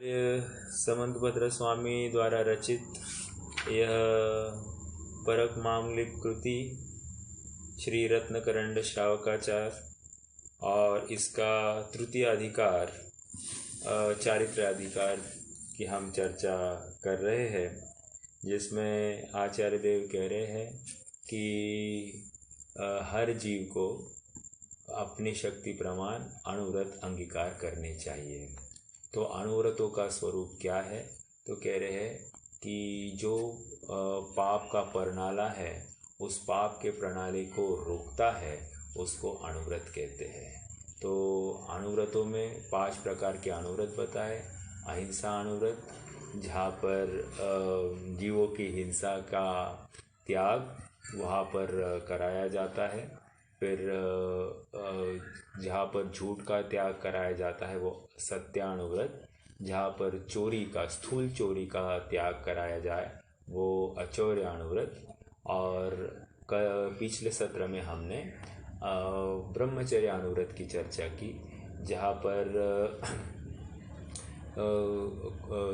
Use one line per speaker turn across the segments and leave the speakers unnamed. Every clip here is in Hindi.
समंतभद्र स्वामी द्वारा रचित यह परक मामलिक कृति श्री रत्नकरंड श्रावकाचार और इसका तृतीय अधिकार चारित्र अधिकार की हम चर्चा कर रहे हैं, जिसमें आचार्य देव कह रहे हैं कि हर जीव को अपनी शक्ति प्रमाण अणुव्रत अंगीकार करने चाहिए। तो अणुव्रतों का स्वरूप क्या है? तो कह रहे हैं कि जो पाप का परनाला है उस पाप के प्रणाली को रोकता है उसको अणुव्रत कहते हैं। तो अणुव्रतों में 5 प्रकार के अणुव्रत बताए। अहिंसा अणुव्रत, जहाँ पर जीवों की हिंसा का त्याग वहाँ पर कराया जाता है। फिर जहाँ पर झूठ का त्याग कराया जाता है वो सत्यानुव्रत, जहाँ पर चोरी का स्थूल चोरी का त्याग कराया जाए वो अचौर्यानुव्रत। और पिछले सत्र में हमने ब्रह्मचर्य अनुव्रत की चर्चा की, जहाँ पर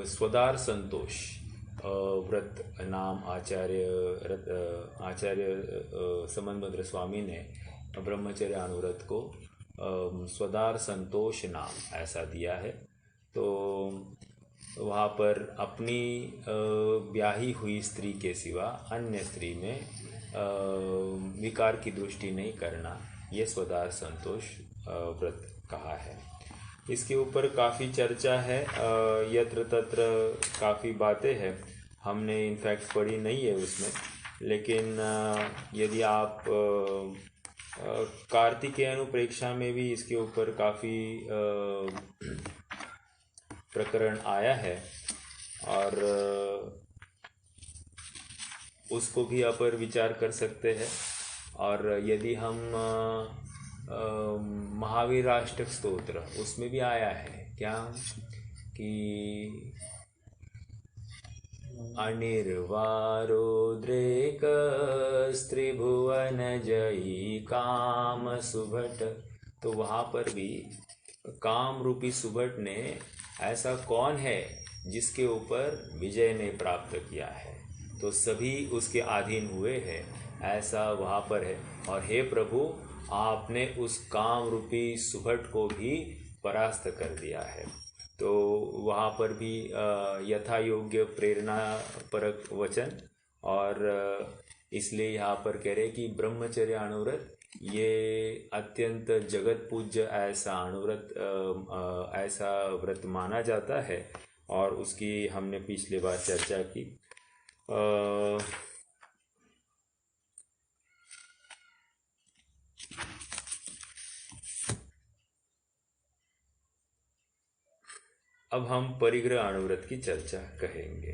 स्वदार संतोष व्रत नाम आचार्य समंतभद्र स्वामी ने ब्रह्मचर्य अनुव्रत को स्वदार संतोष नाम ऐसा दिया है। तो वहाँ पर अपनी ब्याही हुई स्त्री के सिवा अन्य स्त्री में विकार की दृष्टि नहीं करना, ये स्वदार संतोष व्रत कहा है। इसके ऊपर काफ़ी चर्चा है, यत्र तत्र काफ़ी बातें हैं, हमने इनफैक्ट पढ़ी नहीं है उसमें। लेकिन यदि आप कार्तिकेय अनुप्रेक्षा में भी इसके ऊपर काफ़ी प्रकरण आया है और उसको भी अपन विचार कर सकते हैं। और यदि हम महावीर अष्टक स्तोत्र उसमें भी आया है क्या कि अनिर्वारोद्रेक स्त्रिभुवन जयी काम सुभट। तो वहाँ पर भी काम रूपी सुभट ने ऐसा कौन है जिसके ऊपर विजय ने प्राप्त किया है, तो सभी उसके अधीन हुए हैं, ऐसा वहाँ पर है। और हे प्रभु, आपने उस काम रूपी सुभट को भी परास्त कर दिया है। तो वहाँ पर भी यथा योग्य प्रेरणा परक वचन, और इसलिए यहाँ पर कह रहे कि ब्रह्मचर्य अनुव्रत ये अत्यंत जगत पूज्य ऐसा अनुव्रत ऐसा व्रत माना जाता है। और उसकी हमने पिछली बार चर्चा की। अब हम परिग्रह अणुव्रत की चर्चा कहेंगे।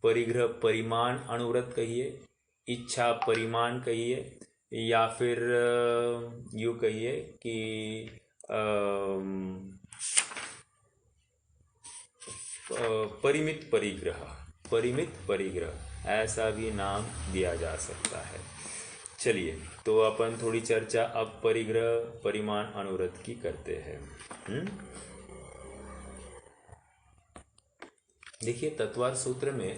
परिग्रह परिमाण अणुव्रत कहिए, इच्छा परिमाण कहिए, या फिर यूँ कहिए कि परिमित परिग्रह ऐसा भी नाम दिया जा सकता है। चलिए, तो अपन थोड़ी चर्चा अब परिग्रह परिमाण अणुव्रत की करते हैं। देखिए, तत्वार सूत्र में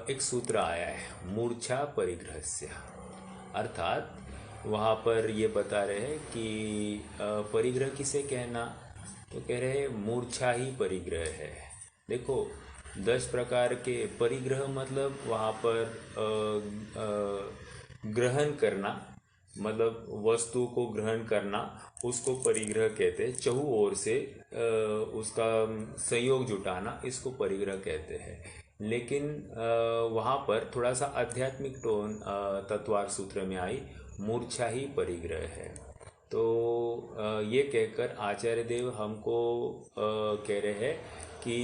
एक सूत्र आया है मूर्छा परिग्रहस्य, अर्थात वहाँ पर ये बता रहे हैं कि परिग्रह किसे कहना, तो कह रहे हैं मूर्छा ही परिग्रह है। देखो, 10 प्रकार के परिग्रह मतलब वहाँ पर ग्रहण करना, मतलब वस्तु को ग्रहण करना, उसको परिग्रह कहते हैं। चहु ओर से उसका संयोग जुटाना, इसको परिग्रह कहते हैं। लेकिन वहाँ पर थोड़ा सा आध्यात्मिक टोन तत्वार सूत्र में आई, मूर्छा ही परिग्रह है। तो ये कहकर आचार्य देव हमको कह रहे हैं कि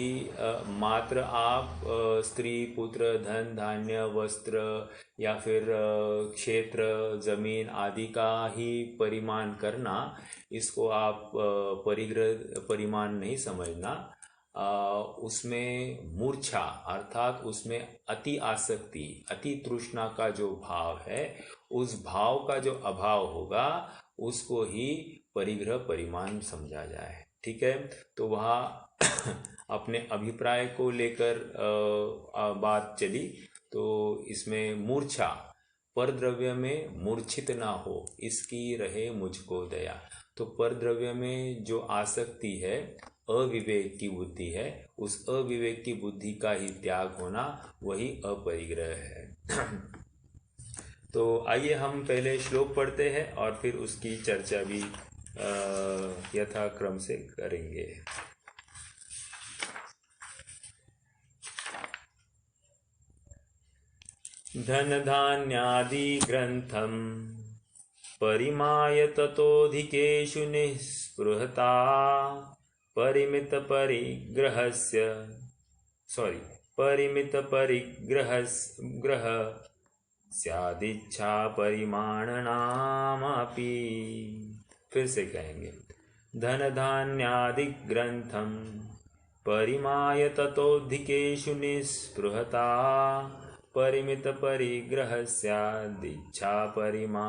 मात्र आप स्त्री पुत्र धन धान्य वस्त्र या फिर क्षेत्र जमीन आदि का ही परिमाण करना, इसको आप परिग्रह परिमाण नहीं समझना। उसमें मूर्छा अर्थात उसमें अति आसक्ति अति तृष्णा का जो भाव है, उस भाव का जो अभाव होगा उसको ही परिग्रह परिमाण समझा जाए। ठीक है, तो वहाँ अपने अभिप्राय को लेकर बात चली। तो इसमें मूर्छा, परद्रव्य में मूर्छित ना हो इसकी रहे मुझको दया। तो परद्रव्य में जो आसक्ति है, अविवेक की बुद्धि है, उस अविवेक की बुद्धि का ही त्याग होना वही अपरिग्रह है। तो आइए हम पहले श्लोक पढ़ते हैं और फिर उसकी चर्चा भी यथाक्रम से करेंगे। धन धान्यादि ग्रंथम परिमाय ततोधिकेषु निःस्पृहता परिमित परिग्रह स्यादिच्छा परिमाणनामपि। फिर से कहेंगे, धन धान्यादि ग्रंथम परिमाय ततोधिकेषु निःस्पृहता परिमित परिग्रह स्यादिच्छा परिमाणनामपि।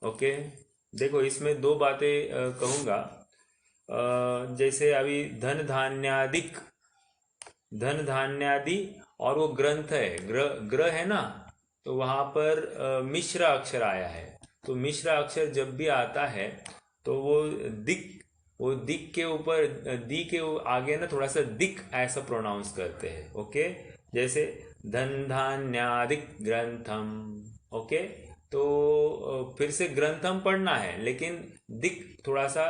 ओके, देखो इसमें दो बातें कहूँगा। जैसे अभी धन धान्यादि और वो ग्रंथ है, ग्रह है ना, तो वहाँ पर मिश्र अक्षर आया है। तो मिश्र अक्षर जब भी आता है तो वो दिक के ऊपर, दी के आगे ना थोड़ा सा दिक ऐसा प्रोनाउंस करते हैं। ओके, जैसे धन धान्यादिक ग्रंथम। ओके, तो फिर से ग्रंथम पढ़ना है, लेकिन दिक थोड़ा सा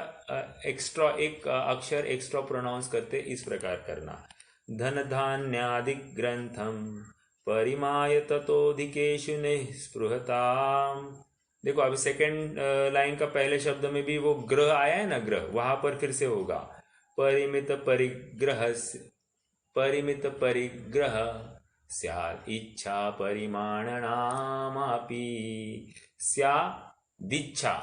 एक्स्ट्रा, एक अक्षर एक्स्ट्रा प्रोनाउंस करते, इस प्रकार करना। धन धान्यादिक ग्रंथम परिमाय ततोधिकेषु निःस्पृहता। देखो अभी सेकंड लाइन का पहले शब्द में भी वो ग्रह आया है ना, ग्रह, वहां पर फिर से होगा परिमित परिग्रह स्यात् इच्छा परिमाणनामपि। स्यादिच्छा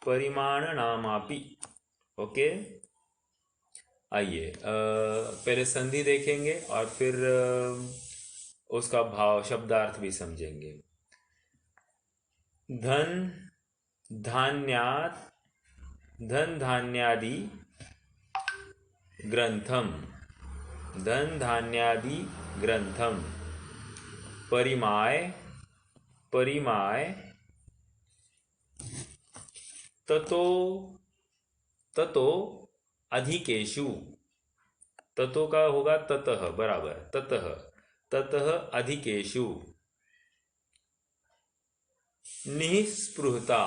परिमाणनामपि। ओके, आइए पहले संधि देखेंगे और फिर उसका भाव, शब्दार्थ भी समझेंगे। धन धान्यादि ग्रंथम, धन धान्यादि ग्रंथम परिमाय ततो अधिकेषु। ततो का होगा ततः, बराबर, ततः अधिकेषु निःस्पृहता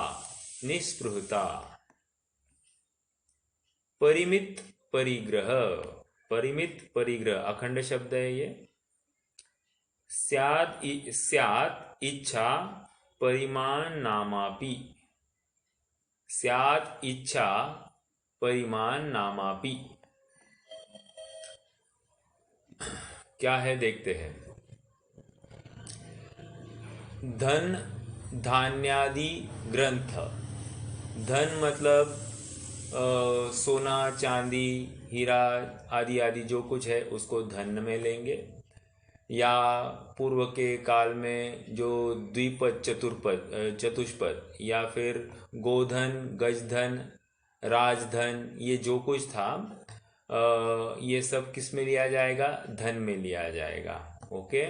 परिमित परिग्रह अखंड शब्द है ये। स्यात् इच्छा परिमाणनामपि। स्यात् इच्छा परिमाणनामपि क्या है देखते हैं। धन धान्यादि ग्रंथ, धन मतलब सोना चांदी हीरा आदि आदि जो कुछ है उसको धन में लेंगे, या पूर्व के काल में जो द्विपद चतुष्पद या फिर गोधन गजधन राजधन ये जो कुछ था, ये सब किस में लिया जाएगा, धन में लिया जाएगा। ओके,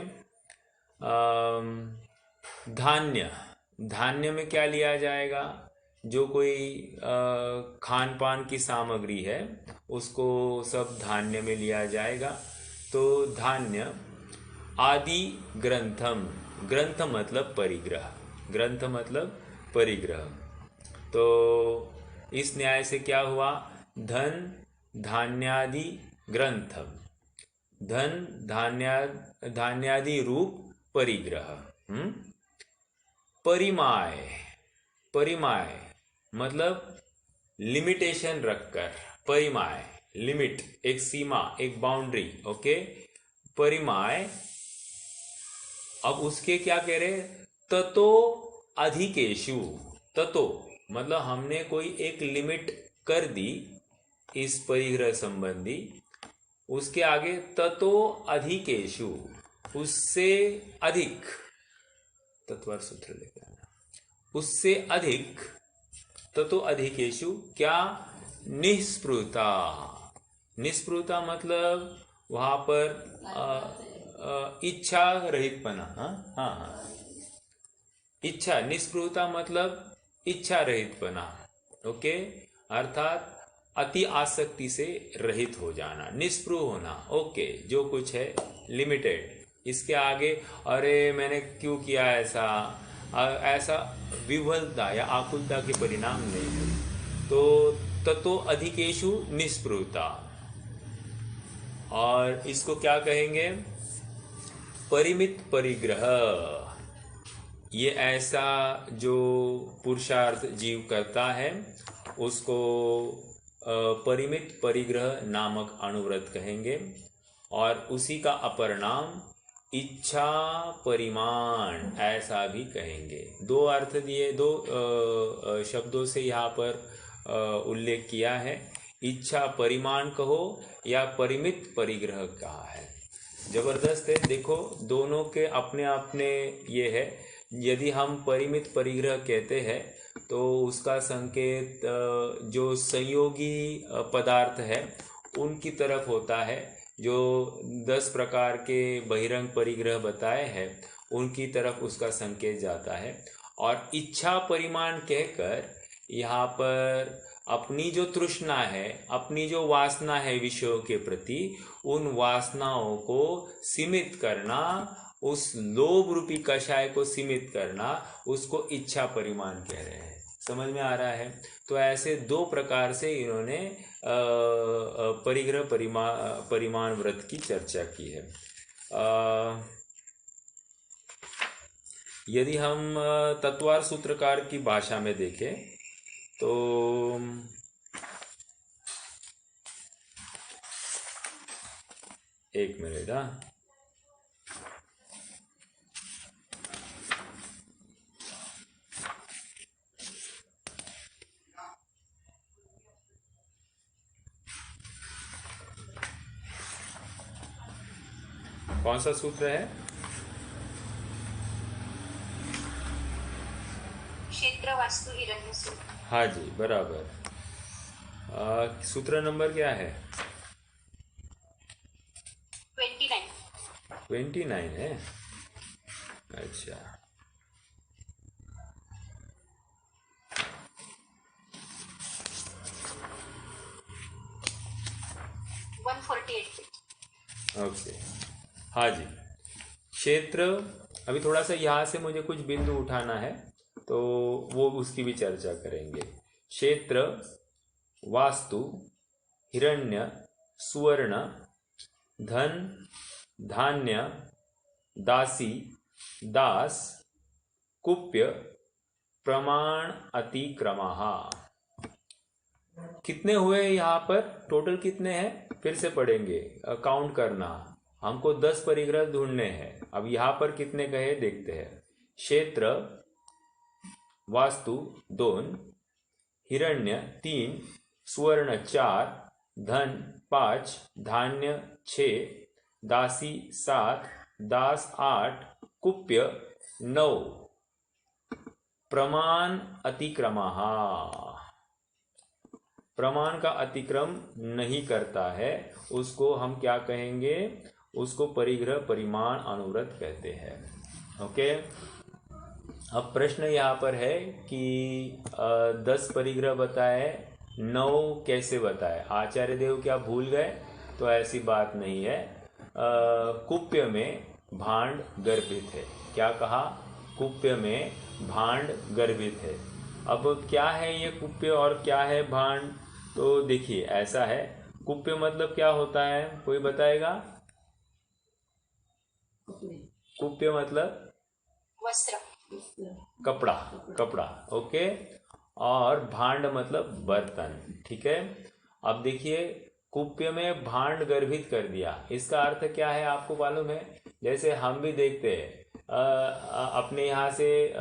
धान्य में क्या लिया जाएगा, जो कोई खान पान की सामग्री है उसको सब धान्य में लिया जाएगा। तो धान्य आदि ग्रंथम, ग्रंथ मतलब परिग्रह, तो इस न्याय से क्या हुआ, धन धान्यादि ग्रंथम, धन धान्यादि रूप परिग्रह। परिमाय मतलब लिमिटेशन रखकर, परिमाय लिमिट, एक सीमा, एक बाउंड्री। ओके, परिमाय। अब उसके क्या कह रहे, ततो अधिकेषु। ततो मतलब हमने कोई एक लिमिट कर दी इस परिग्रह संबंधी, उसके आगे ततो अधिकेषु, उससे अधिक, तत्वर सूत्र लेकर आना, उससे अधिक ततो अधिकेषु क्या निस्पृहता। निस्पृहता मतलब वहां पर इच्छा रहितपना। हाँ हाँ हाँ, इच्छा, निस्पृहता मतलब इच्छा रहितपना। ओके, अर्थात अति आसक्ति से रहित हो जाना, निस्पृह होना। ओके, जो कुछ है लिमिटेड, इसके आगे अरे मैंने क्यों किया ऐसा, ऐसा विह्वलता या आकुलता के परिणाम नहीं है। तो ततो अधिकेषु निस्पृहता, और इसको क्या कहेंगे, परिमित परिग्रह। ये ऐसा जो पुरुषार्थ जीव करता है उसको परिमित परिग्रह नामक अनुव्रत कहेंगे, और उसी का अपर नाम इच्छा परिमाण ऐसा भी कहेंगे। दो अर्थ दिए, दो शब्दों से यहाँ पर उल्लेख किया है, इच्छा परिमाण कहो या परिमित परिग्रह कहा है। जबरदस्त है, देखो दोनों के अपने अपने ये है। यदि हम परिमित परिग्रह कहते हैं तो उसका संकेत जो संयोगी पदार्थ है उनकी तरफ होता है, जो 10 प्रकार के बहिरंग परिग्रह बताए हैं उनकी तरफ उसका संकेत जाता है। और इच्छा परिमाण कहकर यहाँ पर अपनी जो तृष्णा है, अपनी जो वासना है विषयों के प्रति, उन वासनाओं को सीमित करना, उस लोभ रूपी कषाय को सीमित करना, उसको इच्छा परिमाण कह रहे हैं। समझ में आ रहा है? तो ऐसे दो प्रकार से इन्होंने परिग्रह परिमाण व्रत की चर्चा की है। यदि हम तत्वार सूत्रकार की भाषा में देखें तो एक मिनट, कौन सा सूत्र है?
क्षेत्र वास्तु हिरण्य सूत्र।
हाँ जी, बराबर। सूत्र नंबर क्या है? 29 है। अच्छा, ओके, हाँ जी। क्षेत्र, अभी थोड़ा सा यहाँ से मुझे कुछ बिंदु उठाना है तो वो उसकी भी चर्चा करेंगे। क्षेत्र, वास्तु, हिरण्य, सुवर्ण, धन, धान्य, दासी, दास, कुप्य, प्रमाण, अतिक्रमः। कितने हुए यहाँ पर? टोटल कितने हैं फिर से पढ़ेंगे, काउंट करना। हमको 10 परिग्रह ढूंढने हैं। अब यहाँ पर कितने कहे देखते हैं। क्षेत्र, वास्तु 2, हिरण्य 3, सुवर्ण 4, धन 5, धान्य 6, दासी 7, दास 8, कुप्य 9, प्रमाण अतिक्रमः। प्रमाण का अतिक्रम नहीं करता है उसको हम क्या कहेंगे? उसको परिग्रह परिमाण अनुव्रत कहते हैं। ओके, अब प्रश्न यहाँ पर है कि 10 परिग्रह बताए, 9 कैसे बताए? आचार्य देव क्या भूल गए? तो ऐसी बात नहीं है। कुप्य में भांड गर्भित है। क्या कहा? कुप्य में भांड गर्भित है। अब क्या है ये कुप्य और क्या है भांड? तो देखिए ऐसा है, कुप्य मतलब क्या होता है, कोई बताएगा? कुप्य मतलब
वस्त्र,
कपड़ा, कपड़ा। ओके, और भांड मतलब बर्तन। ठीक है, अब देखिए कुप्य में भांड गर्भित कर दिया, इसका अर्थ क्या है आपको मालूम है? जैसे हम भी देखते हैं अपने यहाँ से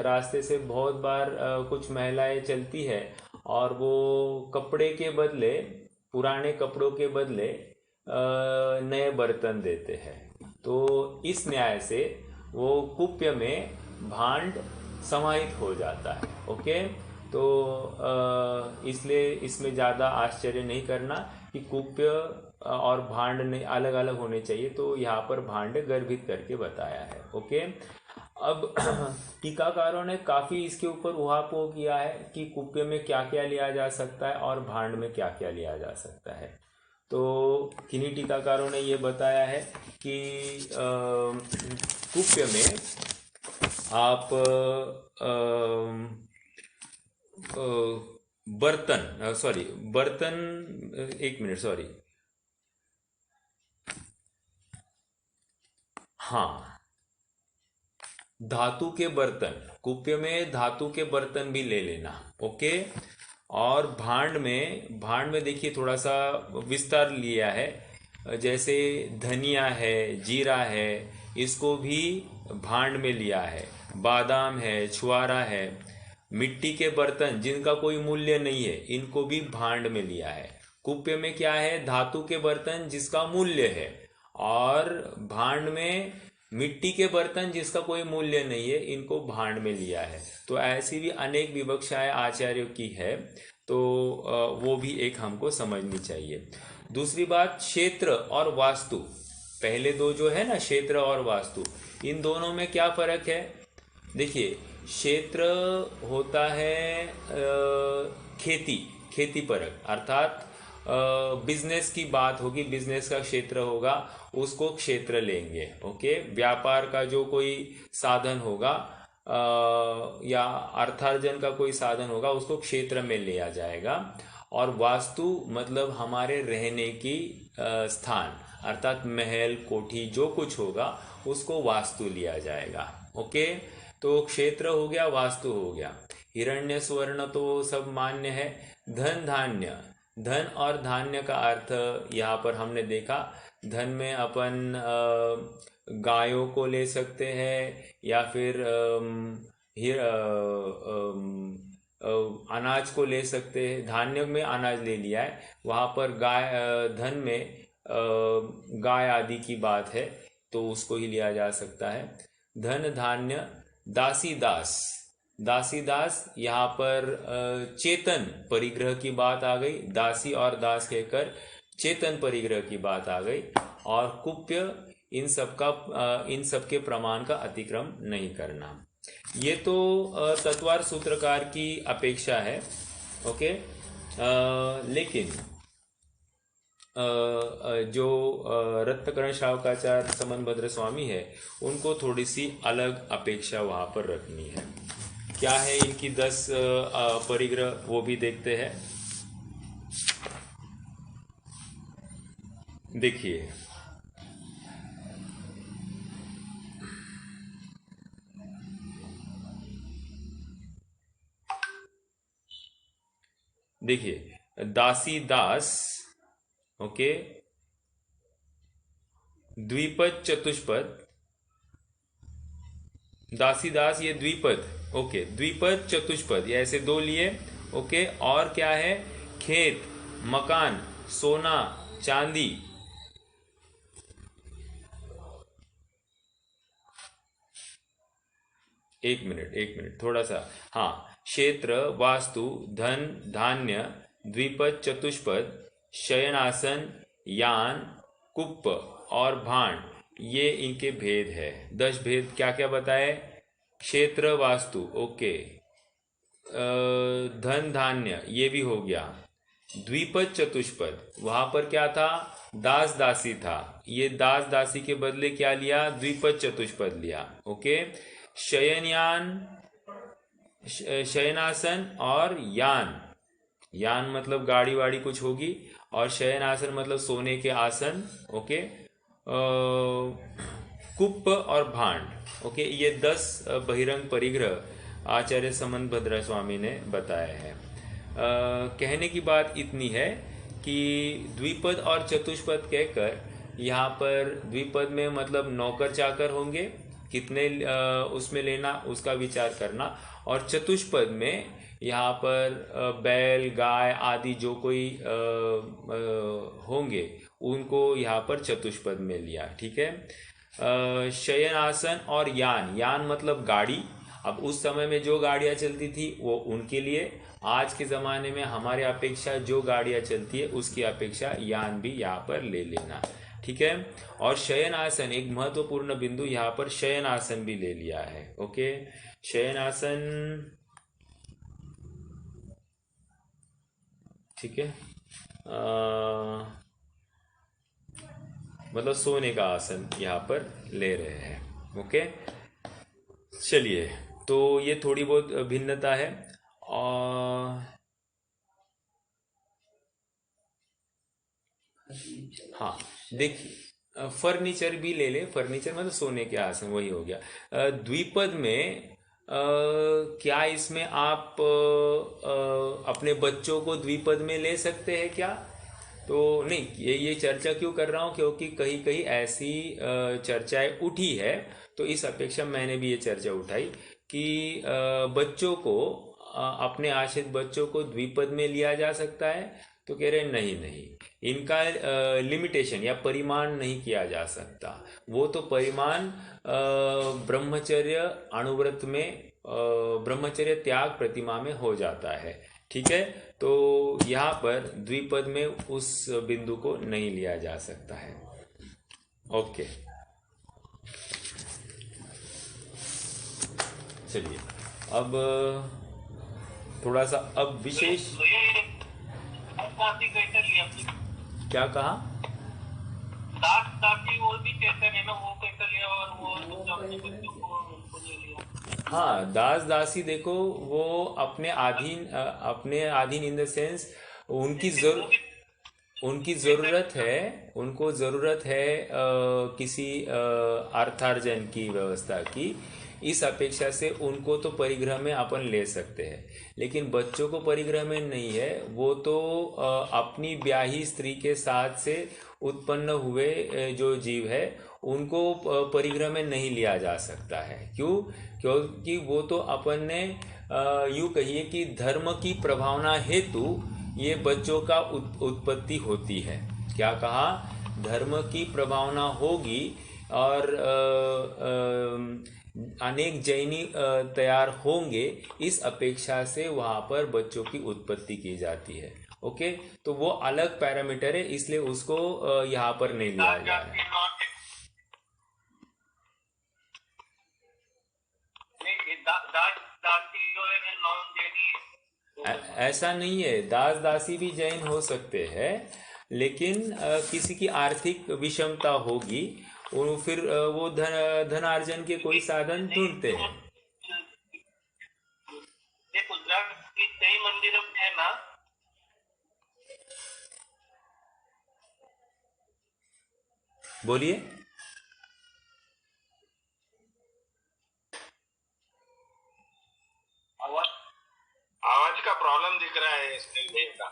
रास्ते से बहुत बार कुछ महिलाएं चलती है और वो कपड़े के बदले, पुराने कपड़ों के बदले नए बर्तन देते हैं। तो इस न्याय से वो कुप्य में भांड समाहित हो जाता है। ओके, तो इसलिए इसमें ज़्यादा आश्चर्य नहीं करना कि कुप्य और भांड नहीं अलग अलग होने चाहिए, तो यहाँ पर भांड गर्भित करके बताया है। ओके, अब टीकाकारों ने काफ़ी इसके ऊपर उहापोह किया है कि कुप्य में क्या क्या लिया जा सकता है और भांड में क्या क्या लिया जा सकता है। तो किन्हीं टीकाकारों ने ये बताया है कि कुप्य में आप बर्तन, एक मिनट, सॉरी, हाँ, धातु के बर्तन, कुप्य में धातु के बर्तन भी ले लेना। ओके, और भांड में देखिए थोड़ा सा विस्तार लिया है, जैसे धनिया है, जीरा है, इसको भी भांड में लिया है, बादाम है, छुआरा है, मिट्टी के बर्तन जिनका कोई मूल्य नहीं है, इनको भी भांड में लिया है। कुप्य में क्या है, धातु के बर्तन जिसका मूल्य है, और भांड में मिट्टी के बर्तन जिसका कोई मूल्य नहीं है, इनको भांड में लिया है। तो ऐसी भी अनेक विवक्षाएं आचार्यों की है, तो वो भी एक हमको समझनी चाहिए। दूसरी बात, क्षेत्र और वास्तु, पहले दो जो है ना, क्षेत्र और वास्तु, इन दोनों में क्या फर्क है? देखिए, क्षेत्र होता है खेती परक, अर्थात बिजनेस की बात होगी, बिजनेस का क्षेत्र होगा, उसको क्षेत्र लेंगे। ओके, व्यापार का जो कोई साधन होगा या अर्थार्जन का कोई साधन होगा, उसको क्षेत्र में लिया जाएगा। और वास्तु मतलब हमारे रहने की स्थान, अर्थात महल, कोठी, जो कुछ होगा उसको वास्तु लिया जाएगा। ओके, तो क्षेत्र हो गया, वास्तु हो गया। हिरण्य स्वर्ण तो सब मान्य है। धन धान्य, धन और धान्य का अर्थ यहाँ पर हमने देखा, धन में अपन गायों को ले सकते हैं, या फिर अनाज को ले सकते हैं। धान्य में अनाज ले लिया है, वहाँ पर गाय, धन में गाय आदि की बात है, तो उसको ही लिया जा सकता है। धन धान्य, दासी दास, दासी दास, यहाँ पर चेतन परिग्रह की बात आ गई, दासी और दास कहकर चेतन परिग्रह की बात आ गई। और कुप्य, इन सब के प्रमाण का अतिक्रम नहीं करना। ये तो तत्वार सूत्रकार की अपेक्षा है। ओके, लेकिन जो रत्नकरण श्रावकाचार्य समनभद्र स्वामी है, उनको थोड़ी सी अलग अपेक्षा वहाँ पर रखनी है। क्या है इनकी 10 परिग्रह, वो भी देखते हैं। देखिए, दासी दास, ओके, द्विपद चतुष्पद, दासी दास ये द्विपद, ओके, द्विपद चतुष्पद, ये ऐसे दो लिए। ओके, और क्या है, खेत, मकान, सोना, चांदी, एक मिनट थोड़ा सा, हाँ, क्षेत्र, वास्तु, धन धान्य, द्विपद चतुष्पद, शयनासन, यान, कुप्प और भांड, ये इनके भेद है। 10 भेद क्या क्या बताए? क्षेत्र, वास्तु, ओके, धन धान्य, ये भी हो गया। द्विपद चतुष्पद, वहां पर क्या था, दास दासी था, ये दास दासी के बदले क्या लिया, द्विपद चतुष्पद लिया। ओके, शयनयान, शयनासन और यान, यान मतलब गाड़ी वाड़ी कुछ होगी, और शयनासन मतलब सोने के आसन। ओके, कुप्प और भांड, ओके, ये 10 बहिरंग परिग्रह आचार्य समनभद्र स्वामी ने बताया है। कहने की बात इतनी है कि द्विपद और चतुष्पद कहकर, यहाँ पर द्विपद में मतलब नौकर चाकर होंगे, कितने उसमें लेना उसका विचार करना, और चतुष्पद में यहाँ पर बैल, गाय आदि जो कोई होंगे, उनको यहाँ पर चतुष्पद में लिया। ठीक है, शयनासन और यान, यान मतलब गाड़ी, अब उस समय में जो गाड़ियां चलती थी वो उनके लिए, आज के ज़माने में हमारे अपेक्षा जो गाड़ियां चलती है उसकी अपेक्षा यान भी यहाँ पर ले लेना, ठीक है। और शयन आसन, एक महत्वपूर्ण बिंदु यहाँ पर शयन आसन भी ले लिया है। ओके, शयन आसन, ठीक है, मतलब सोने का आसन यहाँ पर ले रहे हैं। ओके, चलिए, तो ये थोड़ी बहुत भिन्नता है। और हाँ, देखिए, फर्नीचर भी ले ले, फर्नीचर मतलब सोने के आसन, वही हो गया। द्विपद में क्या इसमें आप अपने बच्चों को द्विपद में ले सकते हैं क्या? तो नहीं, ये चर्चा क्यों कर रहा हूँ, क्योंकि कहीं कहीं ऐसी चर्चाएं उठी है, तो इस अपेक्षा मैंने भी ये चर्चा उठाई कि बच्चों को, अपने आश्रित बच्चों को द्विपद में लिया जा सकता है। तो कह रहे नहीं नहीं, इनका लिमिटेशन या परिमाण नहीं किया जा सकता। वो तो परिमाण ब्रह्मचर्य अनुव्रत में, ब्रह्मचर्य त्याग प्रतिमा में हो जाता है, ठीक है। तो यहाँ पर द्विपद में उस बिंदु को नहीं लिया जा सकता है। ओके, चलिए, अब थोड़ा सा अब विशेष, क्या कहा?
दास दासी वो भी कहते हैं ना, वो कैसे लिया और वो अपने बच्चों को ले लिया।
हाँ, दास दासी देखो, वो अपने अधीन, अपने अधीन इन द सेंस उनकी ज़रूरत है, उनको ज़रूरत है किसी अर्थार्जन की व्यवस्था की, इस अपेक्षा से उनको तो परिग्रह में अपन ले सकते हैं। लेकिन बच्चों को परिग्रह में नहीं है, वो तो अपनी ब्याही स्त्री के साथ से उत्पन्न हुए जो जीव है उनको परिग्रह में नहीं लिया जा सकता है। क्यों? क्योंकि वो तो अपन ने यूँ कहिए कि धर्म की प्रभावना हेतु ये बच्चों का उत्पत्ति होती है। क्या कहा? धर्म की प्रभावना होगी और अनेक जैनी तैयार होंगे, इस अपेक्षा से वहाँ पर बच्चों की उत्पत्ति की जाती है। ओके, तो वो अलग पैरामीटर है, इसलिए उसको यहाँ पर नहीं लिया जा रहा है। ऐसा नहीं है, दास दासी भी जैन हो सकते हैं, लेकिन किसी की आर्थिक विषमता होगी, फिर वो धनार्जन के कोई साधन ढूंढते हैं।
गुजरात की कई मंदिर है ना,
बोलिए।
आवाज का प्रॉब्लम दिख रहा है इसमें, देव का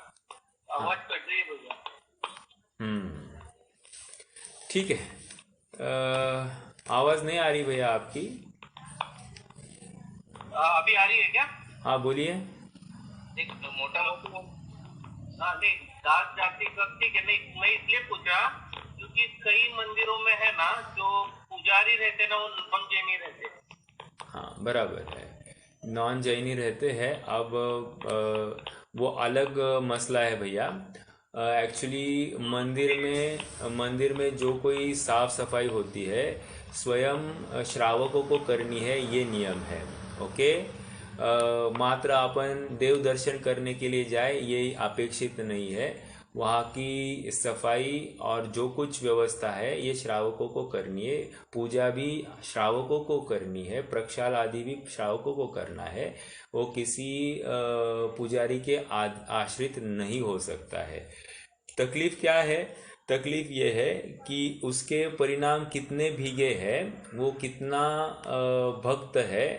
आवाज कट रही है भैया।
ठीक है, आवाज नहीं आ रही भैया आपकी?
अभी आ रही है क्या?
हाँ, बोलिए।
एक मोटा नहीं, दास जाति ठीक है, नहीं मैं इसलिए पूछा क्योंकि कई मंदिरों में है ना जो पुजारी रहते ना, वो नॉन जैनी रहते।
हाँ, बराबर है, नॉन जैनी रहते हैं। अब वो अलग मसला है भैया। एक्चुअली मंदिर में जो कोई साफ सफाई होती है स्वयं श्रावकों को करनी है, ये नियम है। ओके, मात्र अपन देव दर्शन करने के लिए जाए ये अपेक्षित नहीं है। वहाँ की सफाई और जो कुछ व्यवस्था है ये श्रावकों को करनी है, पूजा भी श्रावकों को करनी है, प्रक्षाल आदि भी श्रावकों को करना है। वो किसी पुजारी के आश्रित नहीं हो सकता है। तकलीफ क्या है? तकलीफ ये है कि उसके परिणाम कितने भीगे हैं, वो कितना भक्त है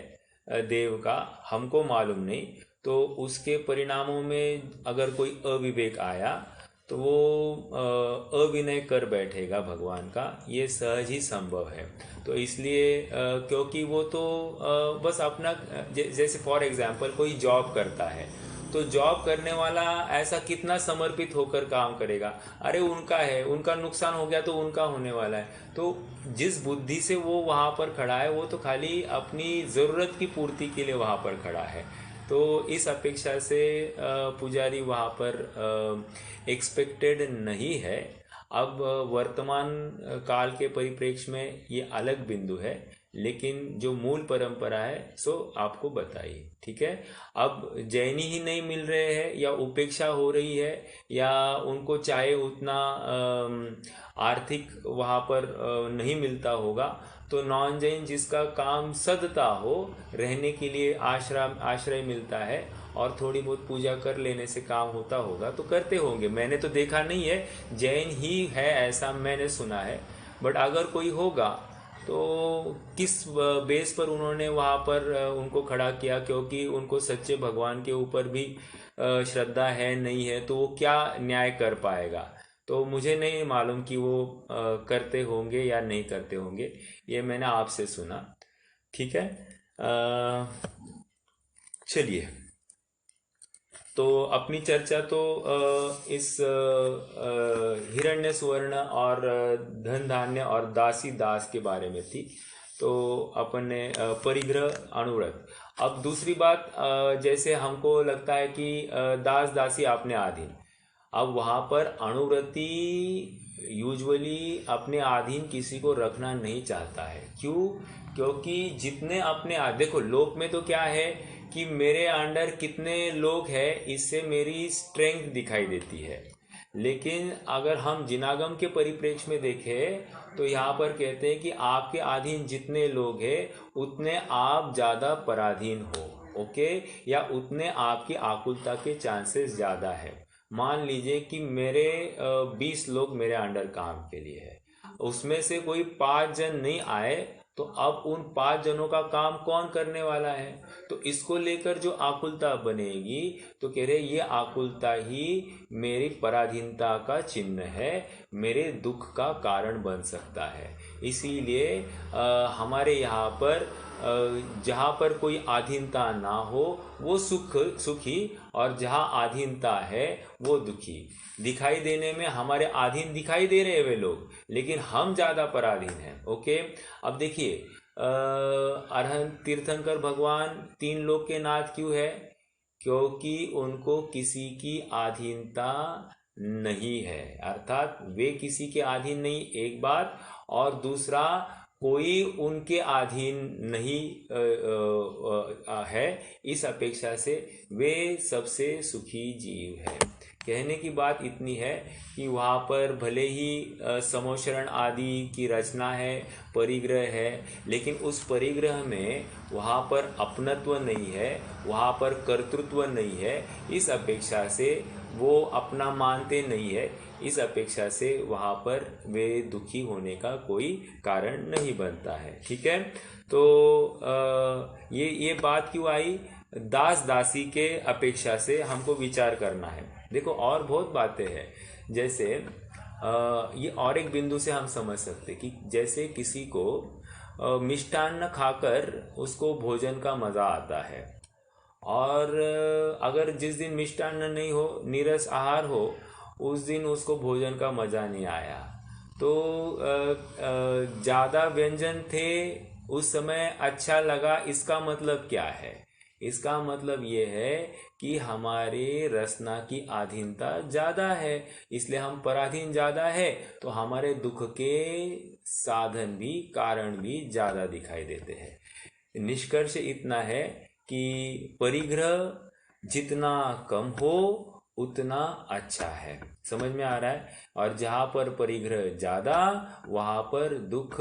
देव का, हमको मालूम नहीं। तो उसके परिणामों में अगर कोई अविवेक आया तो वो अविनय कर बैठेगा भगवान का, ये सहज ही संभव है। तो इसलिए क्योंकि वो तो बस अपना, जैसे फॉर एग्जांपल कोई जॉब करता है, तो जॉब करने वाला ऐसा कितना समर्पित होकर काम करेगा? अरे उनका है, उनका नुकसान हो गया तो उनका होने वाला है। तो जिस बुद्धि से वो वहाँ पर खड़ा है वो तो खाली अपनी ज़रूरत की पूर्ति के लिए वहाँ पर खड़ा है। तो इस अपेक्षा से पुजारी वहाँ पर एक्सपेक्टेड नहीं है। अब वर्तमान काल के परिप्रेक्ष्य में ये अलग बिंदु है, लेकिन जो मूल परंपरा है सो आपको बताइए, ठीक है। अब जैनी ही नहीं मिल रहे हैं या उपेक्षा हो रही है या उनको चाहे उतना आर्थिक वहाँ पर नहीं मिलता होगा, तो नॉन जैन जिसका काम सदता हो, रहने के लिए आश्रय मिलता है और थोड़ी बहुत पूजा कर लेने से काम होता होगा तो करते होंगे। मैंने तो देखा नहीं है, जैन ही है ऐसा मैंने सुना है। बट अगर कोई होगा तो किस बेस पर उन्होंने वहाँ पर उनको खड़ा किया? क्योंकि उनको सच्चे भगवान के ऊपर भी श्रद्धा है नहीं है, तो वो क्या न्याय कर पाएगा? तो मुझे नहीं मालूम कि वो करते होंगे या नहीं करते होंगे, ये मैंने आपसे सुना, ठीक है। चलिए, तो अपनी चर्चा तो इस हिरण्य सुवर्ण और धन धान्य और दासी दास के बारे में थी। तो अपन ने परिग्रह अनुव्रत। अब दूसरी बात, जैसे हमको लगता है कि दास दासी आपने अधीन, अब वहाँ पर अनुव्रती यूजुअली अपने अधीन किसी को रखना नहीं चाहता है। क्यों? क्योंकि जितने अपने देखो लोक में तो क्या है कि मेरे अंडर कितने लोग हैं इससे मेरी स्ट्रेंथ दिखाई देती है। लेकिन अगर हम जिनागम के परिप्रेक्ष्य में देखें तो यहाँ पर कहते हैं कि आपके अधीन जितने लोग हैं उतने आप ज़्यादा पराधीन हो, ओके, या उतने आपकी आकुलता के चांसेस ज़्यादा है। मान लीजिए कि मेरे 20 लोग मेरे अंडर काम के लिए है, उसमें से कोई 5 जन नहीं आए, तो अब उन 5 जनों का काम कौन करने वाला है? तो इसको लेकर जो आकुलता बनेगी, तो कह रहे ये आकुलता ही मेरी पराधीनता का चिन्ह है, मेरे दुख का कारण बन सकता है। इसीलिए हमारे यहाँ पर जहाँ पर कोई अधीनता ना हो वो सुखी, और जहाँ अधीनता है वो दुखी। दिखाई देने में हमारे अधीन दिखाई दे रहे हैं वे लोग, लेकिन हम ज़्यादा पराधीन हैं, ओके। अब देखिए, अरहंत तीर्थंकर भगवान 3 लोक के नाथ क्यों है? क्योंकि उनको किसी की अधीनता नहीं है, अर्थात वे किसी के अधीन नहीं, एक बात, और दूसरा कोई उनके अधीन नहीं है। इस अपेक्षा से वे सबसे सुखी जीव है। कहने की बात इतनी है कि वहाँ पर भले ही समोशरण आदि की रचना है, परिग्रह है, लेकिन उस परिग्रह में वहाँ पर अपनत्व नहीं है, वहाँ पर कर्तृत्व नहीं है। इस अपेक्षा से वो अपना मानते नहीं है, इस अपेक्षा से वहाँ पर वे दुखी होने का कोई कारण नहीं बनता है, ठीक है। तो ये बात क्यों आई? दास दासी के अपेक्षा से हमको विचार करना है। देखो और बहुत बातें हैं, जैसे ये और एक बिंदु से हम समझ सकते कि जैसे किसी को मिष्टान्न खाकर उसको भोजन का मज़ा आता है, और अगर जिस दिन मिष्टान्न नहीं हो, नीरस आहार हो, उस दिन उसको भोजन का मज़ा नहीं आया। तो ज़्यादा व्यंजन थे उस समय अच्छा लगा, इसका मतलब क्या है? इसका मतलब ये है कि हमारे रसना की अधीनता ज़्यादा है, इसलिए हम पराधीन ज़्यादा है, तो हमारे दुख के साधन भी, कारण भी ज़्यादा दिखाई देते हैं। निष्कर्ष इतना है कि परिग्रह जितना कम हो उतना अच्छा है, समझ में आ रहा है। और जहाँ पर परिग्रह ज़्यादा वहाँ पर दुख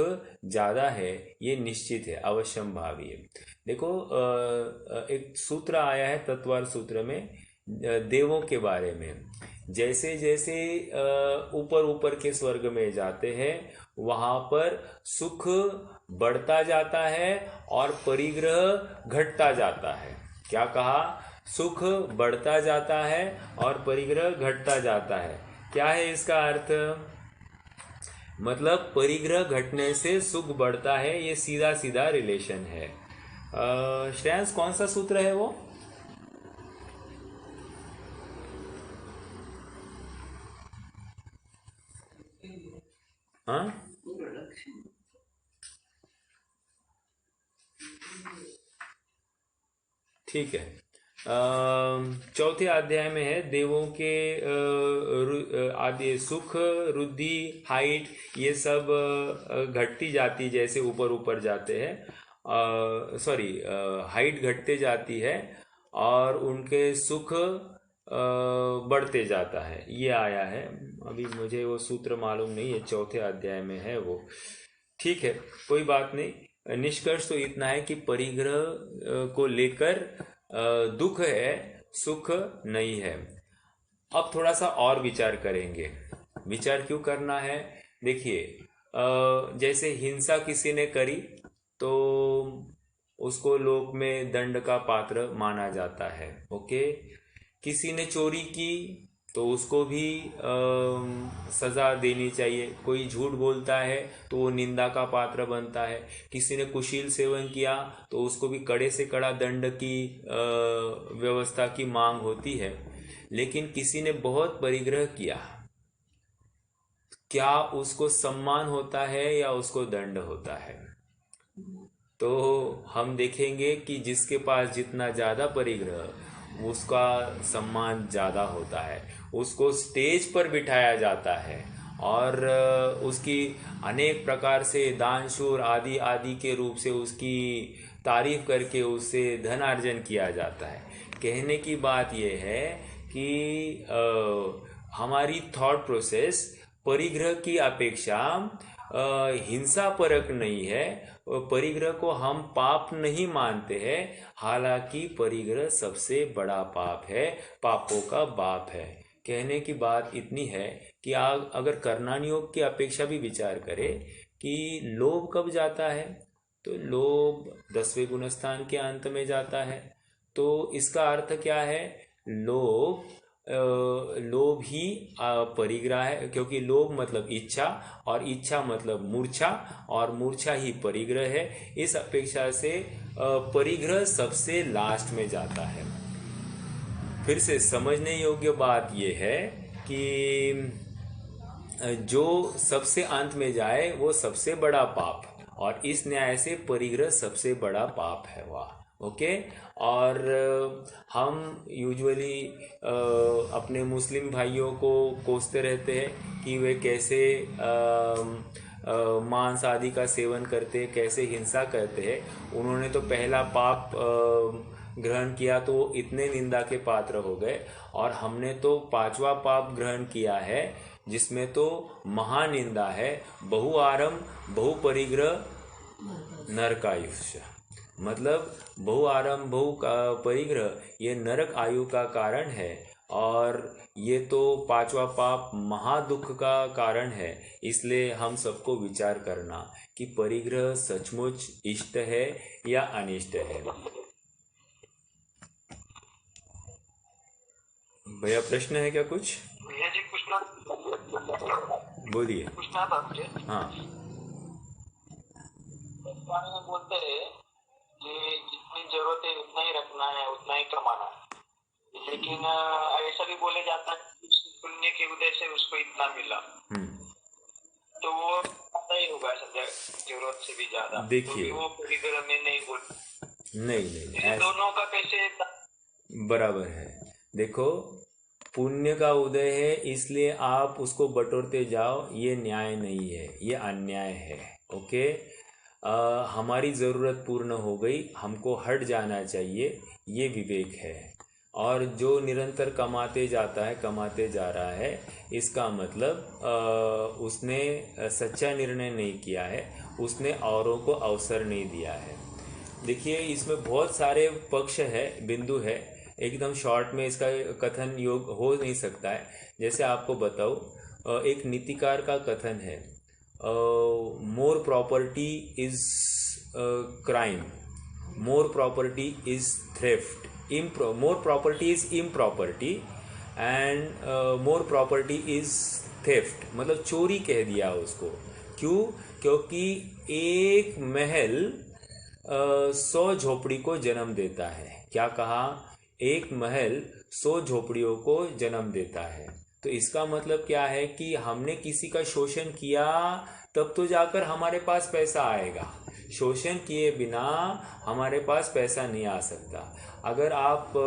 ज़्यादा है, ये निश्चित है, अवश्यम भावी है। देखो एक सूत्र आया है तत्वार सूत्र में देवों के बारे में। जैसे जैसे ऊपर ऊपर के स्वर्ग में जाते हैं वहाँ पर सुख बढ़ता जाता है और परिग्रह घटता जाता है। क्या कहा? सुख बढ़ता जाता है और परिग्रह घटता जाता है। क्या है इसका अर्थ? मतलब परिग्रह घटने से सुख बढ़ता है, ये सीधा सीधा रिलेशन है। श्रेयांश कौन सा सूत्र है वो? हाँ, ठीक है। चौथे अध्याय में है देवों के आदि सुख, रुद्धि, हाइट, ये सब घटती जाती जैसे ऊपर ऊपर जाते हैं, सॉरी, हाइट घटते जाती है और उनके सुख बढ़ते जाता है, ये आया है। अभी मुझे वो सूत्र मालूम नहीं है, चौथे अध्याय में है वो। ठीक है, कोई बात नहीं। निष्कर्ष तो इतना है कि परिग्रह को लेकर दुख है, सुख नहीं है। अब थोड़ा सा और विचार करेंगे। विचार क्यों करना है? देखिए, जैसे हिंसा किसी ने करी तो उसको लोक में दंड का पात्र माना जाता है, ओके। किसी ने चोरी की तो उसको भी सजा देनी चाहिए। कोई झूठ बोलता है तो वो निंदा का पात्र बनता है। किसी ने कुशील सेवन किया तो उसको भी कड़े से कड़ा दंड की व्यवस्था की मांग होती है। लेकिन किसी ने बहुत परिग्रह किया, क्या उसको सम्मान होता है या उसको दंड होता है? तो हम देखेंगे कि जिसके पास जितना ज़्यादा परिग्रह, उसका सम्मान ज़्यादा होता है। उसको स्टेज पर बिठाया जाता है और उसकी अनेक प्रकार से दान शूर आदि आदि के रूप से उसकी तारीफ करके उससे धन अर्जन किया जाता है। कहने की बात यह है कि हमारी थॉट प्रोसेस परिग्रह की अपेक्षा हिंसा परक नहीं है। परिग्रह को हम पाप नहीं मानते हैं, हालांकि परिग्रह सबसे बड़ा पाप है, पापों का बाप है। कहने की बात इतनी है कि अगर कर्णान योग की अपेक्षा भी विचार करें कि लोभ कब जाता है, तो लोभ 10वें गुणस्थान के अंत में जाता है। तो इसका अर्थ क्या है? लोभ ही परिग्रह है, क्योंकि लोभ मतलब इच्छा और इच्छा मतलब मूर्छा और मूर्छा ही परिग्रह है। इस अपेक्षा से परिग्रह सबसे लास्ट में जाता है। फिर से समझने योग्य बात यह है कि जो सबसे अंत में जाए वो सबसे बड़ा पाप, और इस न्याय से परिग्रह सबसे बड़ा पाप है वह, ओके। और हम यूजुअली अपने मुस्लिम भाइयों को कोसते रहते हैं कि वे कैसे मांस आदि का सेवन करते हैं, कैसे हिंसा करते हैं। उन्होंने तो पहला पाप ग्रहण किया तो वो इतने निंदा के पात्र हो गए, और हमने तो 5वां पाप ग्रहण किया है जिसमें तो महानिंदा है, बहुआरंभ बहुपरिग्रह नरकायुष्य। मतलब बहुआरंभ बहु परिग्रह ये नरक आयु का कारण है, और ये तो 5वां पाप महादुख का कारण है। इसलिए हम सबको विचार करना कि परिग्रह सचमुच इष्ट है या अनिष्ट है। भैया प्रश्न है क्या कुछ?
भैया जी पूछना,
बोलिए।
पूछना था मुझे।
हाँ,
बोलते हैं कि जितनी जरूरत है उतना ही रखना है, उतना ही कमाना है, लेकिन ऐसा भी बोले जाता है पुण्य के उदय से उसको इतना मिला, तो वो आता ही होगा जरूरत से भी ज्यादा।
देखिए,
तो वो परिग्रह में नहीं बोल,
नहीं
दोनों का कैसे
बराबर है। देखो, पुण्य का उदय है इसलिए आप उसको बटोरते जाओ, ये न्याय नहीं है, ये अन्याय है, ओके। हमारी ज़रूरत पूर्ण हो गई, हमको हट जाना चाहिए, ये विवेक है। और जो निरंतर कमाते जाता है, कमाते जा रहा है, इसका मतलब उसने सच्चा निर्णय नहीं किया है, उसने औरों को अवसर नहीं दिया है। देखिए, इसमें बहुत सारे पक्ष है, बिंदु है, एकदम शॉर्ट में इसका कथन योग हो नहीं सकता है। जैसे आपको बताओ, एक नीतिकार का कथन है, more property is crime, more property is theft, more property is impropriety and more property is theft. मतलब चोरी कह दिया उसको। क्यों? क्योंकि एक महल 100 झोपड़ी को जन्म देता है। क्या कहा? एक महल 100 झोपड़ियों को जन्म देता है। तो इसका मतलब क्या है कि हमने किसी का शोषण किया तब तो जाकर हमारे पास पैसा आएगा, शोषण किए बिना हमारे पास पैसा नहीं आ सकता। अगर आप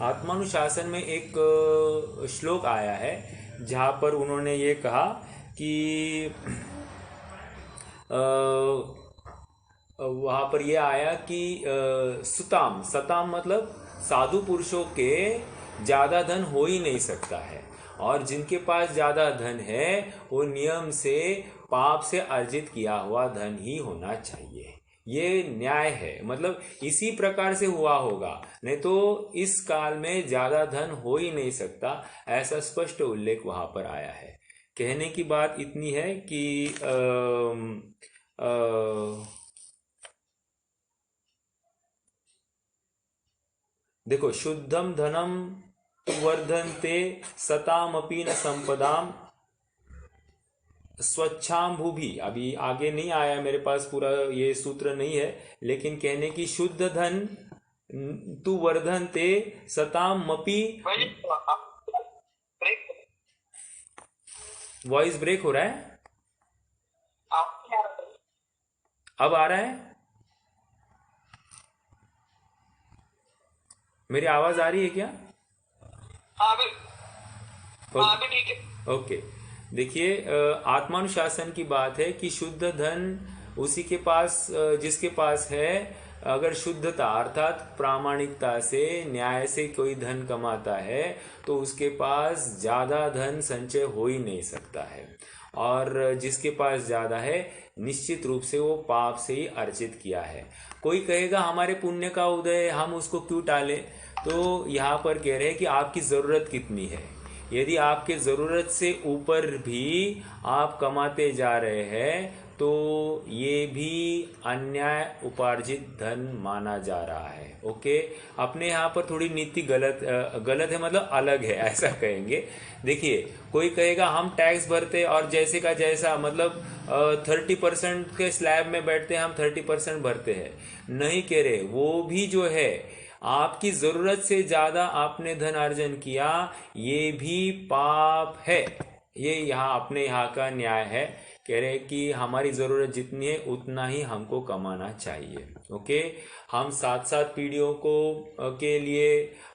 आत्मानुशासन में एक श्लोक आया है जहाँ पर उन्होंने ये कहा कि वहाँ पर ये आया कि सुताम सताम मतलब साधु पुरुषों के ज़्यादा धन हो ही नहीं सकता है, और जिनके पास ज़्यादा धन है वो नियम से पाप से अर्जित किया हुआ धन ही होना चाहिए। ये न्याय है, मतलब इसी प्रकार से हुआ होगा, नहीं तो इस काल में ज़्यादा धन हो ही नहीं सकता, ऐसा स्पष्ट उल्लेख वहाँ पर आया है। कहने की बात इतनी है कि देखो, शुद्धम धनम वर्धन्ते सतामपि न संपदाम स्वच्छाम भूभि। अभी आगे नहीं आया मेरे पास, पूरा ये सूत्र नहीं है, लेकिन कहने की शुद्ध धन तु वर्धन्ते सतामपि। वॉइस ब्रेक हो रहा है, अब आ रहा है? मेरी आवाज आ रही है क्या?
हाँ अभी ठीक है।
ओके, देखिए, आत्मानुशासन की बात है कि शुद्ध धन उसी के पास, जिसके पास है, अगर शुद्धता अर्थात प्रामाणिकता से न्याय से कोई धन कमाता है तो उसके पास ज्यादा धन संचय हो ही नहीं सकता है, और जिसके पास ज्यादा है निश्चित रूप से वो पाप से ही अर्जित किया है। कोई कहेगा हमारे पुण्य का उदय, हम उसको क्यों टालें? तो यहाँ पर कह रहे हैं कि आपकी ज़रूरत कितनी है। यदि आपके ज़रूरत से ऊपर भी आप कमाते जा रहे हैं तो ये भी अन्याय उपार्जित धन माना जा रहा है। ओके, अपने यहाँ पर थोड़ी नीति गलत है, मतलब अलग है, ऐसा कहेंगे। देखिए, कोई कहेगा हम टैक्स भरते और जैसे का जैसा, मतलब 30% के स्लैब में बैठते हैं, हम 30% भरते हैं, नहीं कह रहे। वो भी जो है, आपकी जरूरत से ज्यादा आपने धन अर्जन किया, ये भी पाप है। ये यहाँ अपने यहाँ का न्याय है। कह रहे कि हमारी जरूरत जितनी है उतना ही हमको कमाना चाहिए। ओके, हम 7-7 पीढ़ियों को के लिए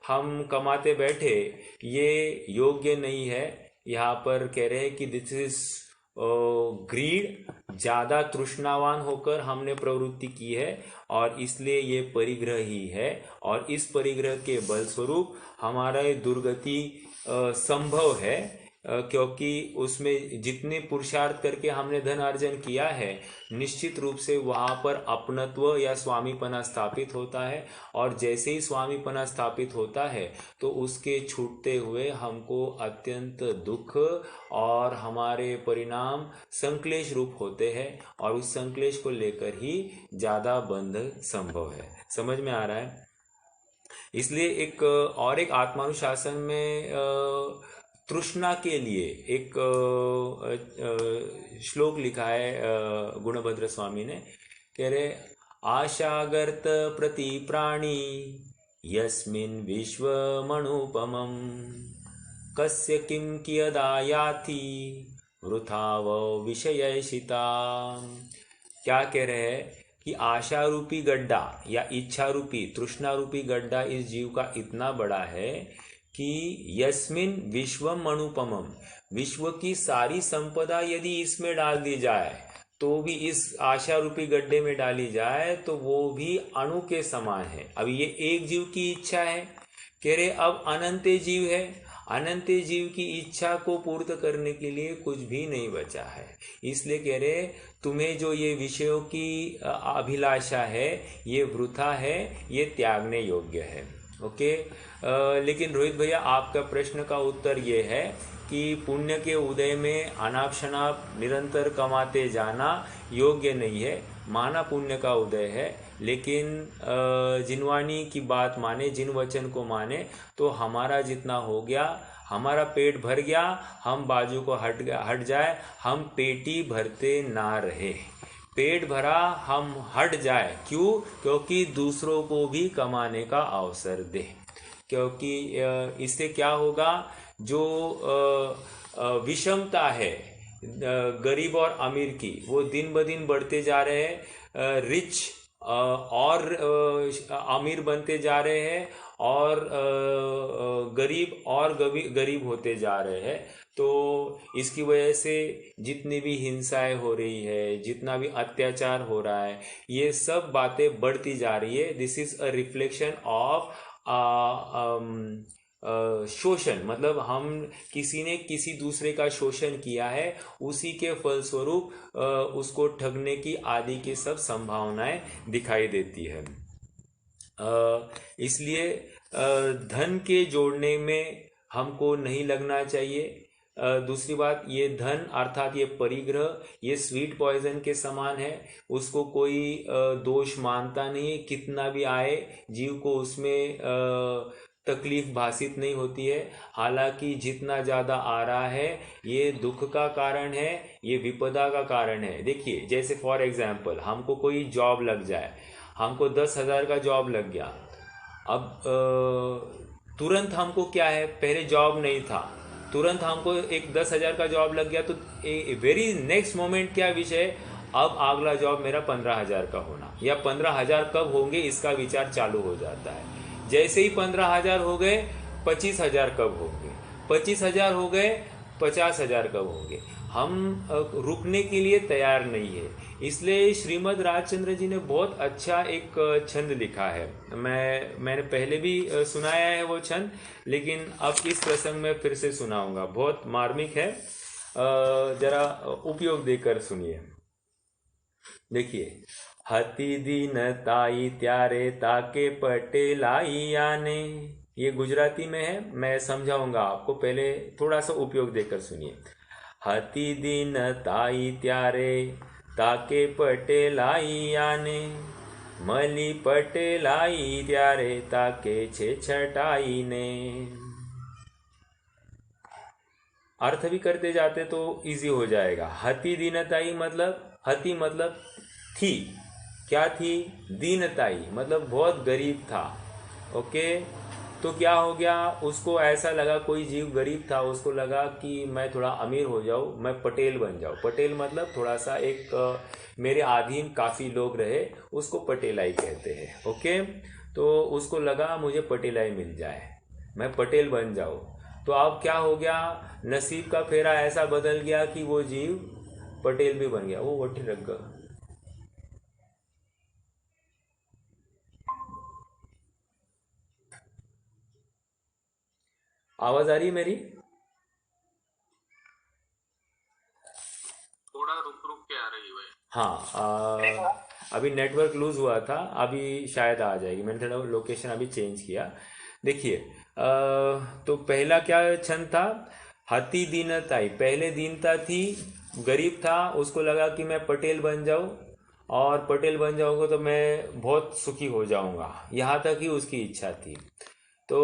हम कमाते बैठे, ये योग्य नहीं है। यहाँ पर कह रहे हैं कि दिस इज ग्रीड, ज्यादा तृष्णावान होकर हमने प्रवृत्ति की है और इसलिए ये परिग्रह ही है, और इस परिग्रह के बल स्वरूप हमारा ये दुर्गति संभव है, क्योंकि उसमें जितने पुरुषार्थ करके हमने धन अर्जन किया है, निश्चित रूप से वहाँ पर अपनत्व या स्वामीपना स्थापित होता है, और जैसे ही स्वामीपना स्थापित होता है तो उसके छूटते हुए हमको अत्यंत दुख और हमारे परिणाम संक्लेश रूप होते हैं, और उस संक्लेश को लेकर ही ज़्यादा बंध संभव है। समझ में आ रहा है? इसलिए एक आत्मानुशासन में तृष्णा के लिए एक श्लोक लिखा है गुणभद्र स्वामी ने। कह रहे, आशागर्त प्रति प्राणी यस्मिन् विश्वमनुपमं कस्य किं कियदा याति वृथाव विषयशिता। क्या कह रहे हैं कि आशा रूपी गड्ढा या इच्छा रूपी तृष्णा रूपी गड्ढा इस जीव का इतना बड़ा है कि यस्मिन विश्वम अनुपमम, विश्व की सारी संपदा यदि इसमें डाल दी जाए तो भी, इस आशा रूपी गड्ढे में डाली जाए तो वो भी अणु के समान है। अब ये एक जीव की इच्छा है, कह रहे अब अनंत जीव है, अनंत जीव की इच्छा को पूर्ण करने के लिए कुछ भी नहीं बचा है। इसलिए कह रहे तुम्हें जो ये विषयों की अभिलाषा है ये वृथा है, ये त्यागने योग्य है। ओके, लेकिन रोहित भैया आपका प्रश्न का उत्तर ये है कि पुण्य के उदय में अनाप शनाप निरंतर कमाते जाना योग्य नहीं है। माना पुण्य का उदय है, लेकिन जिनवाणी की बात माने, जिन वचन को माने, तो हमारा जितना हो गया, हमारा पेट भर गया, हम बाजू को हट जाए, हम पेटी भरते ना रहे। पेट भरा हम हट जाए, क्यों? क्योंकि दूसरों को भी कमाने का अवसर दे। क्योंकि इससे क्या होगा जो विषमता है गरीब और अमीर की, वो दिन ब दिन बढ़ते जा रहे हैं। रिच और अमीर बनते जा रहे हैं और गरीब और गरीब होते जा रहे हैं। तो इसकी वजह से जितनी भी हिंसाएं हो रही है, जितना भी अत्याचार हो रहा है, ये सब बातें बढ़ती जा रही है। This is a reflection of शोषण, मतलब हम किसी ने किसी दूसरे का शोषण किया है, उसी के फलस्वरूप उसको ठगने की आदि की सब संभावनाएं दिखाई देती है। इसलिए धन के जोड़ने में हमको नहीं लगना चाहिए। दूसरी बात, ये धन अर्थात ये परिग्रह, ये स्वीट पॉइजन के समान है, उसको कोई दोष मानता नहीं। कितना भी आए जीव को उसमें तकलीफ भासित नहीं होती है। हालांकि जितना ज़्यादा आ रहा है ये दुख का कारण है, ये विपदा का कारण है। देखिए, जैसे फॉर एग्जाम्पल हमको कोई जॉब लग जाए, हमको 10,000 का जॉब लग गया। अब तुरंत हमको क्या है, पहले जॉब नहीं था, तुरंत हमको एक 10,000 का जॉब लग गया, तो वेरी नेक्स्ट मोमेंट क्या विषय है, अब अगला जॉब मेरा 15,000 का होना, या 15,000 कब होंगे इसका विचार चालू हो जाता है। जैसे ही 15,000 हो गए, 25,000 कब होंगे, 25,000 हो गए, 50,000 कब होंगे। हम रुकने के लिए तैयार नहीं है। इसलिए श्रीमद् राजचंद्र जी ने बहुत अच्छा एक छंद लिखा है। मैंने पहले भी सुनाया है वो छंद, लेकिन अब इस प्रसंग में फिर से सुनाऊंगा। बहुत मार्मिक है, जरा उपयोग देकर सुनिए। देखिए, हती दीन ताई त्यारे ताके पटेलाई आने, ये गुजराती में है, मैं समझाऊंगा आपको, पहले थोड़ा सा उपयोग देकर सुनिए। हती दीन ताई त्यारे ताके पटेलाई आने, मली पटेलाई त्यारे ताके छे छटाई ने। अर्थ भी करते जाते तो इजी हो जाएगा। हती दीनताई मतलब, हती मतलब थी, क्या थी, दीनताई मतलब बहुत गरीब था। ओके, तो क्या हो गया, उसको ऐसा लगा, कोई जीव गरीब था, उसको लगा कि मैं थोड़ा अमीर हो जाऊं, मैं पटेल बन जाऊं। पटेल मतलब थोड़ा सा एक मेरे अधीन काफ़ी लोग रहे, उसको पटेलाई कहते हैं। ओके, तो उसको लगा मुझे पटेलाई मिल जाए, मैं पटेल बन जाऊं। तो अब क्या हो गया, नसीब का फेरा ऐसा बदल गया कि वो जीव पटेल भी बन गया। वो वठी रख गया। आवाज आ रही है मेरी?
थोड़ा रुक रुक के आ रही है।
हाँ, अभी नेटवर्क लूज हुआ था, अभी शायद आ जाएगी। मैंने थोड़ा लोकेशन अभी चेंज किया। देखिए, तो पहला क्या छंद था, हती दीनताई, पहले दीनता थी, गरीब था, उसको लगा कि मैं पटेल बन जाऊं, और पटेल बन जाऊंगा तो मैं बहुत सुखी हो जाऊंगा, यहाँ तक ही उसकी इच्छा थी। तो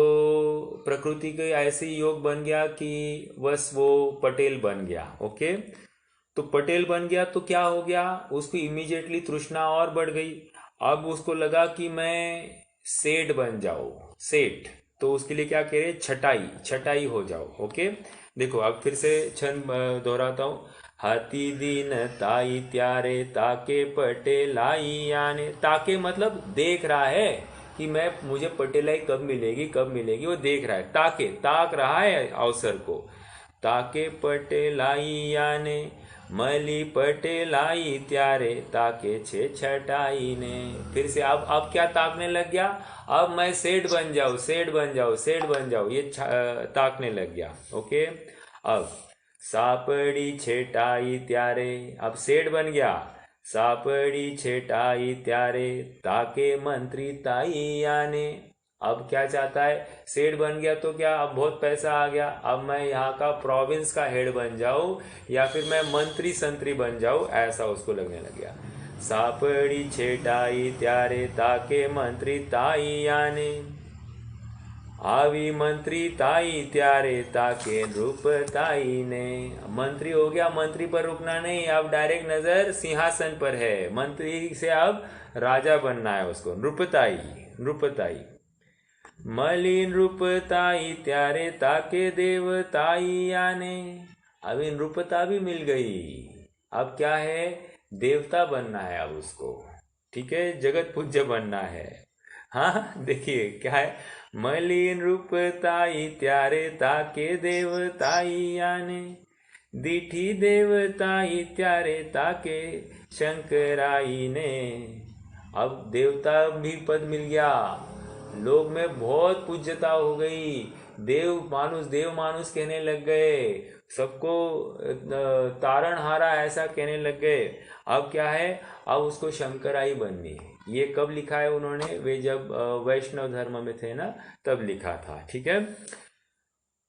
प्रकृति के ऐसे ही योग बन गया कि बस वो पटेल बन गया। ओके, तो पटेल बन गया तो क्या हो गया, उसको इमीडिएटली तृष्णा और बढ़ गई। अब उसको लगा कि मैं सेठ बन जाऊं, सेठ, तो उसके लिए क्या कह रहे, छटाई, छटाई हो जाओ। ओके, देखो अब फिर से छंद दोहराता हूँ। हाथी दीन ताई त्यारे ताके पटेलाई आने, ताके मतलब देख रहा है कि मैं, मुझे पटेलाई कब मिलेगी, कब मिलेगी, वो देख रहा है, ताके, ताक रहा है अवसर को। ताके पटेलाई आने, मली पटेलाई त्यारे ताके छे छटाई ने। फिर से अब क्या ताकने लग गया, अब मैं सेठ बन जाऊं, सेठ बन जाऊं, सेठ बन जाऊं, ये ताकने लग गया। ओके, अब सापड़ी छेटाई त्यारे, अब सेठ बन गया, सापड़ी छेटाई त्यारे ताके मंत्री ताई आने। अब क्या चाहता है, सेठ बन गया तो क्या, अब बहुत पैसा आ गया, अब मैं यहाँ का प्रोविंस का हेड बन जाऊं, या फिर मैं मंत्री संतरी बन जाऊं, ऐसा उसको लगने लग गया। सापड़ी छेटाई त्यारे ताके मंत्री ताई आने, आवी मंत्री ताई त्यारे ताके नृप ताई ने। मंत्री हो गया, मंत्री पर रुकना नहीं, अब डायरेक्ट नजर सिंहासन पर है, मंत्री से अब राजा बनना है उसको, नृपताई, नृपताई। मलिन रूपताई त्यारे ताके देवताई आने। अब इन रूपता भी मिल गई, अब क्या है, देवता बनना है अब उसको, ठीक है, जगत पूज्य बनना है। हाँ देखिए क्या है, मलिन रूपताई त्यारे ताके देवताई आने, दीठी देवताई त्यारे ताके शंकराई ने। अब देवता भी पद मिल गया, लोग में बहुत पूज्यता हो गई, देव मानुष कहने लग गए, सबको तारणहारा ऐसा कहने लग गए। अब क्या है, अब उसको शंकराई बननी है। ये कब लिखा है उन्होंने, वे जब वैष्णव धर्म में थे ना, तब लिखा था, ठीक है।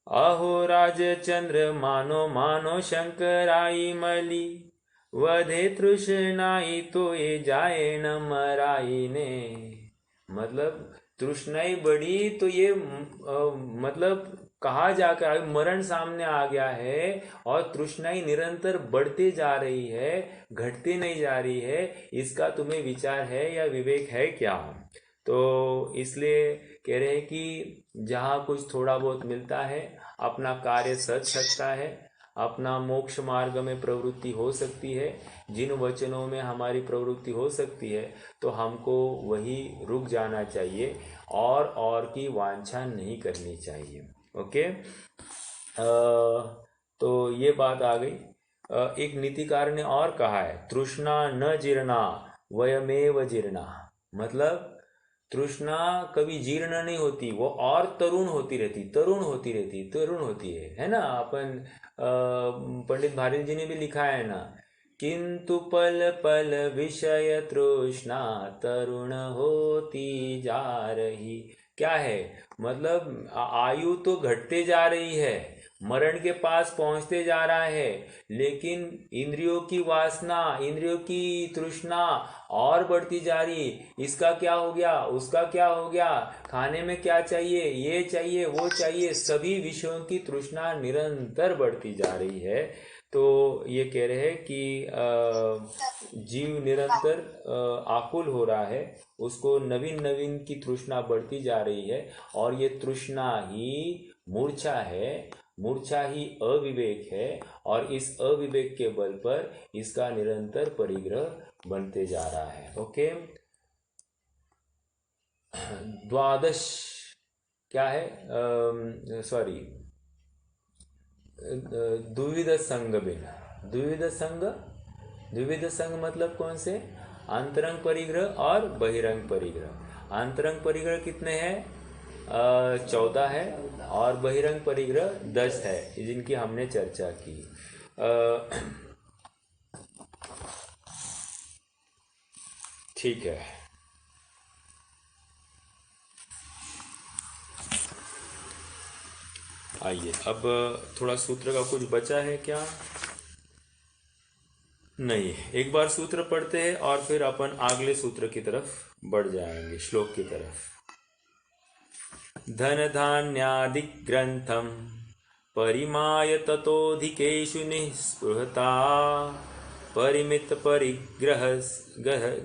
अहो राजचंद्र मानो मानो शंकराई मली, वधे तृष्णाई तो ये जाए न मराई ने। मतलब तृष्णाई बढ़ी तो ये मतलब कहा जाकर अभी मरण सामने आ गया है, और तृष्णाई निरंतर बढ़ती जा रही है, घटती नहीं जा रही है। इसका तुम्हें विचार है या विवेक है क्या? तो इसलिए कह रहे हैं कि जहाँ कुछ थोड़ा बहुत मिलता है, अपना कार्य सच सकता है, अपना मोक्ष मार्ग में प्रवृत्ति हो सकती है, जिन वचनों में हमारी प्रवृत्ति हो सकती है, तो हमको वही रुक जाना चाहिए और की वांछा नहीं करनी चाहिए। ओके, तो ये बात आ गई। एक नीतिकार ने और कहा है, तृष्णा न जीर्णा वयमेव जीर्णा। मतलब तृष्णा कभी जीर्ण नहीं होती, वो और तरुण होती रहती, तरुण होती है ना। अपन पंडित भारती जी ने भी लिखा है ना, किंतु पल पल विषय तृष्णा तरुण होती जा रही। क्या है, मतलब आयु तो घटते जा रही है, मरण के पास पहुंचते जा रहा है, लेकिन इंद्रियों की वासना, इंद्रियों की तृष्णा और बढ़ती जा रही। इसका क्या हो गया, उसका क्या हो गया, खाने में क्या चाहिए, ये चाहिए, वो चाहिए, सभी विषयों की तृष्णा निरंतर बढ़ती जा रही है। तो ये कह रहे हैं कि जीव निरंतर आकुल हो रहा है, उसको नवीन नवीन की तृष्णा बढ़ती जा रही है, और ये तृष्णा ही मूर्छा है, मूर्छा ही अविवेक है, और इस अविवेक के बल पर इसका निरंतर परिग्रह बनते जा रहा है। ओके, द्वादश क्या है, सॉरी, द्विविध संग बिना, द्विविध संग मतलब कौन से, अंतरंग परिग्रह और बहिरंग परिग्रह। अंतरंग परिग्रह कितने हैं, 14 है, और बहिरंग परिग्रह 10 है, जिनकी हमने चर्चा की। ठीक है, आइए अब थोड़ा सूत्र का कुछ बचा है क्या, नहीं, एक बार सूत्र पढ़ते हैं और फिर अपन अगले सूत्र की तरफ बढ़ जाएंगे, श्लोक की तरफ। धन धान्यादि ग्रंथम परिमाय ततोधिकेषु निःस्पृहता, परिमित परिग्रह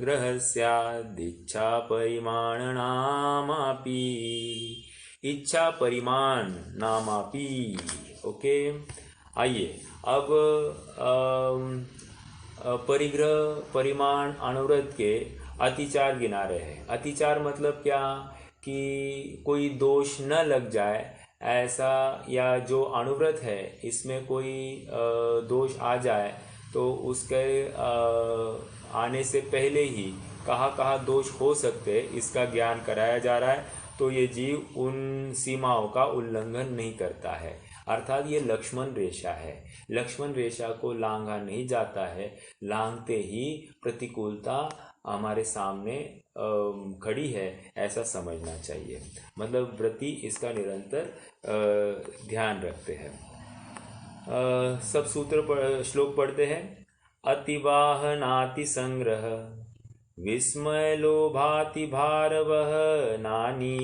ग्रहस्यादिच्छा परिमाण नामापि, इच्छा परिमाण नामापि। ओके, आइए अब परिग्रह परिमाण अनुव्रत के अतिचार गिना रहे हैं। अतिचार मतलब क्या, कि कोई दोष न लग जाए ऐसा, या जो अनुव्रत है इसमें कोई दोष आ जाए तो उसके आने से पहले ही कहाँ कहाँ दोष हो सकते हैं इसका ज्ञान कराया जा रहा है। तो ये जीव उन सीमाओं का उल्लंघन नहीं करता है, अर्थात ये लक्ष्मण रेखा है, लक्ष्मण रेखा को लांघा नहीं जाता है, लांघते ही प्रतिकूलता हमारे सामने खड़ी है ऐसा समझना चाहिए। मतलब व्रती इसका निरंतर ध्यान रखते हैं। सब सूत्र श्लोक पढ़ते हैं। अतिवाहनाति संग्रह विस्मय लोभाति भारवह नानी,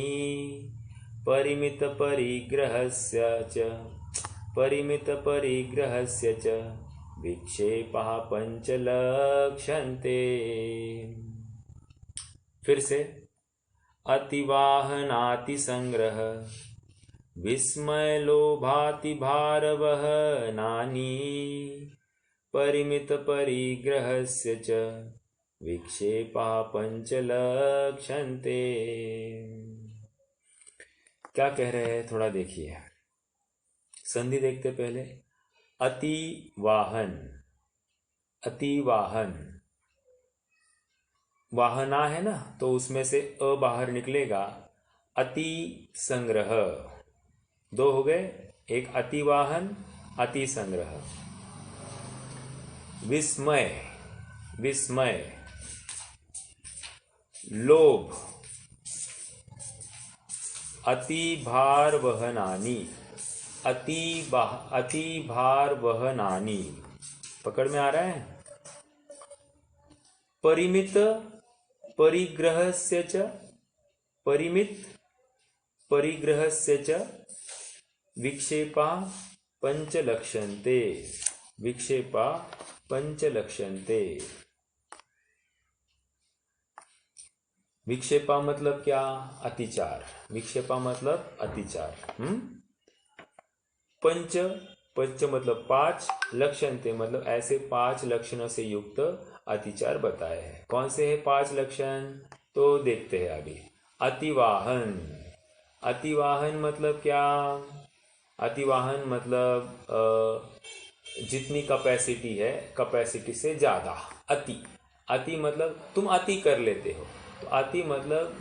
परिमित परिग्रहस्य च विक्षेपः पंचलक्षन्ते। फिर से, अतिवाहनाति संग्रह विस्मय लोभाति भारवहनानि परिमित परिग्रहस्य च विक्षेपा पंचलक्षन्ते। क्या कह रहे हैं थोड़ा देखिए, संधि देखते पहले। अतिवाहन, अतिवाहन, वाहना है ना, तो उसमें से अ बाहर निकलेगा। अति संग्रह, दो हो गए, एक अतिवाहन, अति संग्रह। विस्मय, विस्मय, लोभ, अति भार वहनानी, अति भार वहनानी, पकड़ में आ रहा है। परिमित परिग्रहस्य च, परिमित परिग्रहस्य च विक्षेपा पंचलक्षन्ते, विक्षेपा पंचलक्षन्ते। विक्षेपा मतलब क्या? अतिचार। विक्षेपा मतलब अतिचार। पंच, पंच मतलब पांच, लक्षणते मतलब ऐसे 5 लक्षणों से युक्त अतिचार बताए हैं। कौन से हैं 5 लक्षण? तो देखते हैं अभी। अतिवाहन, अतिवाहन मतलब क्या? अतिवाहन मतलब जितनी कैपेसिटी है, कैपेसिटी से ज्यादा। अति, अति मतलब तुम अति कर लेते हो, तो अति मतलब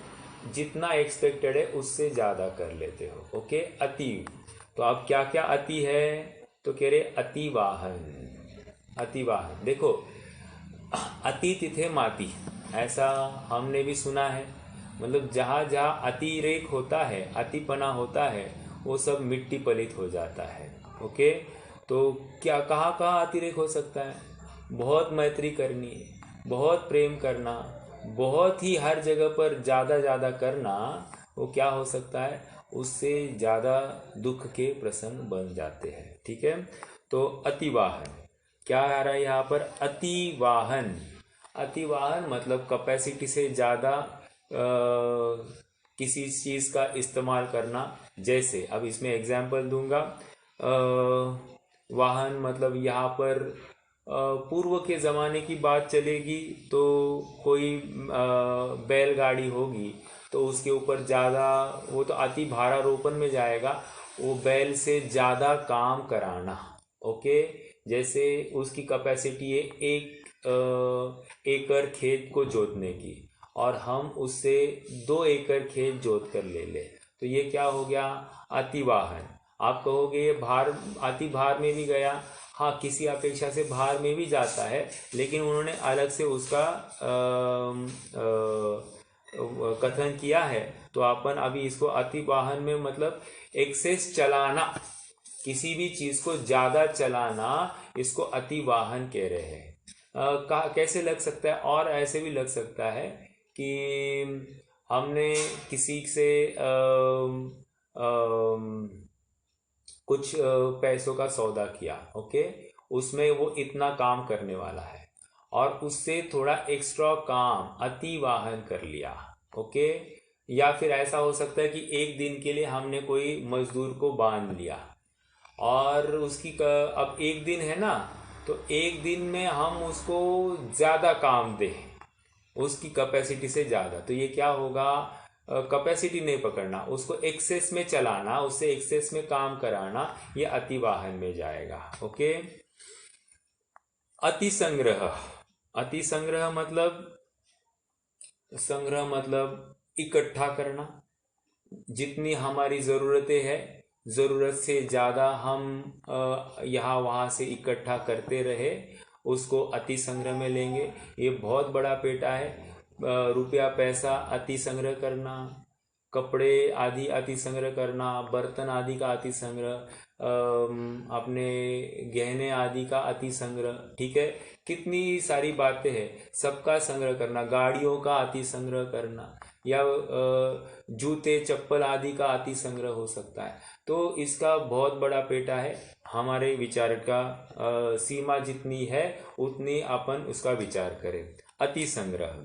जितना एक्सपेक्टेड है उससे ज्यादा कर लेते हो। ओके, अति। तो अब क्या क्या अति है? तो कह रहे अतिवाहन, अतिवाहन। देखो, अति तिथे माति, ऐसा हमने भी सुना है। मतलब जहाँ जहाँ अतिरेक होता है, अतिपना होता है, वो सब मिट्टी पलित हो जाता है। ओके, तो क्या कहाँ कहाँ अतिरेक हो सकता है? बहुत मैत्री करनी, बहुत प्रेम करना, बहुत ही हर जगह पर ज़्यादा ज़्यादा करना, वो क्या हो सकता है? उससे ज़्यादा दुख के प्रसंग बन जाते हैं। ठीक है, तो अतिवाहन क्या आ रहा है यहाँ पर? अतिवाहन, अतिवाहन मतलब कैपेसिटी से ज़्यादा किसी चीज़ का इस्तेमाल करना। जैसे अब इसमें एग्जाम्पल दूंगा। वाहन मतलब यहाँ पर पूर्व के ज़माने की बात चलेगी तो कोई बैलगाड़ी होगी तो उसके ऊपर ज़्यादा, वो तो अति भारारोपण में जाएगा, वो बैल से ज़्यादा काम कराना। ओके, जैसे उसकी कैपेसिटी है 1 एकड़ खेत को जोतने की, और हम उससे 2 एकड़ खेत जोत कर ले ले, तो ये क्या हो गया? अतिवाहन। आप कहोगे ये भार, अति भार में भी गया। हाँ, किसी अपेक्षा से भार में भी जाता है, लेकिन उन्होंने अलग से उसका कथन किया है। तो अपन अभी इसको अतिवाहन में मतलब एक्सेस चलाना, किसी भी चीज को ज्यादा चलाना, इसको अतिवाहन कह रहे हैं। कैसे लग सकता है? और ऐसे भी लग सकता है कि हमने किसी से कुछ पैसों का सौदा किया। ओके, उसमें वो इतना काम करने वाला है और उससे थोड़ा एक्स्ट्रा काम अतिवाहन कर लिया। ओके, या फिर ऐसा हो सकता है कि एक दिन के लिए हमने कोई मजदूर को बांध लिया और उसकी अब एक दिन है ना, तो एक दिन में हम उसको ज्यादा काम दें, उसकी कैपेसिटी से ज्यादा, तो ये क्या होगा? कैपेसिटी नहीं पकड़ना, उसको एक्सेस में चलाना, उससे एक्सेस में काम कराना, ये अतिवाहन में जाएगा। ओके, अति संग्रह, अति संग्रह मतलब, संग्रह मतलब इकट्ठा करना। जितनी हमारी ज़रूरतें हैं, ज़रूरत से ज़्यादा हम यहाँ वहाँ से इकट्ठा करते रहे, उसको अति संग्रह में लेंगे। ये बहुत बड़ा पेटा है। रुपया पैसा अति संग्रह करना, कपड़े आदि अति संग्रह करना, बर्तन आदि का अति संग्रह, अपने गहने आदि का अति संग्रह। ठीक है, कितनी सारी बातें हैं, सबका संग्रह करना, गाड़ियों का अति संग्रह करना, या जूते चप्पल आदि का अति संग्रह हो सकता है। तो इसका बहुत बड़ा पेटा है। हमारे विचार का सीमा जितनी है उतनी अपन उसका विचार करें। अति संग्रह।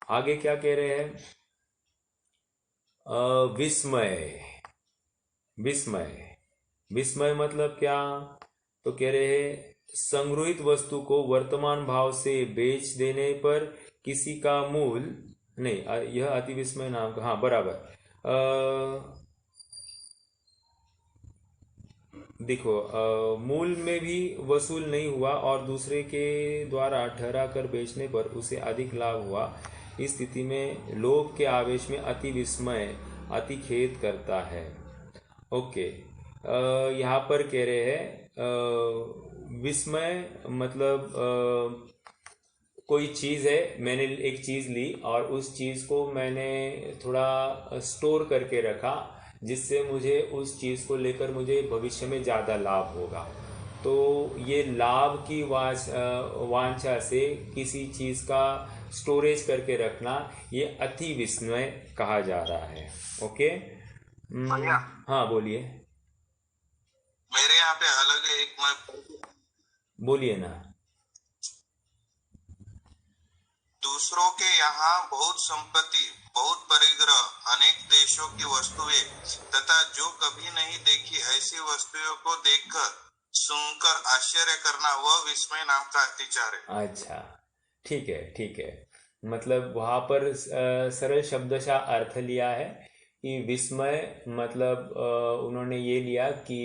आगे क्या कह रहे हैं? विस्मय। विस्मय, विस्मय मतलब क्या? तो कह रहे हैं संग्रहित वस्तु को वर्तमान भाव से बेच देने पर किसी का मूल नहीं, यह अति विस्मय नाम का, हाँ बराबर। देखो मूल में भी वसूल नहीं हुआ और दूसरे के द्वारा ठहरा कर बेचने पर उसे अधिक लाभ हुआ, इस स्थिति में लोभ के आवेश में अति विस्मय अति खेद करता है। ओके, यहाँ पर कह रहे हैं विस्मय मतलब कोई चीज़ है, मैंने एक चीज़ ली और उस चीज़ को मैंने थोड़ा स्टोर करके रखा जिससे मुझे उस चीज़ को लेकर मुझे भविष्य में ज़्यादा लाभ होगा। तो ये लाभ की वांछा से किसी चीज़ का स्टोरेज करके रखना, ये अति विस्मय कहा जा रहा है। ओके,
भैया
हाँ बोलिए।
मेरे यहाँ पे अलग है एक, मैं
बोलिए ना।
दूसरों के यहाँ बहुत संपत्ति, बहुत परिग्रह, अनेक देशों की वस्तुएं तथा जो कभी नहीं देखी ऐसी वस्तुओं को देखकर सुनकर आश्चर्य करना, वह विस्मय नाम का अतिचार है।
अच्छा, ठीक है ठीक है। मतलब वहाँ पर सरल शब्दशः अर्थ लिया है कि विस्मय मतलब उन्होंने ये लिया कि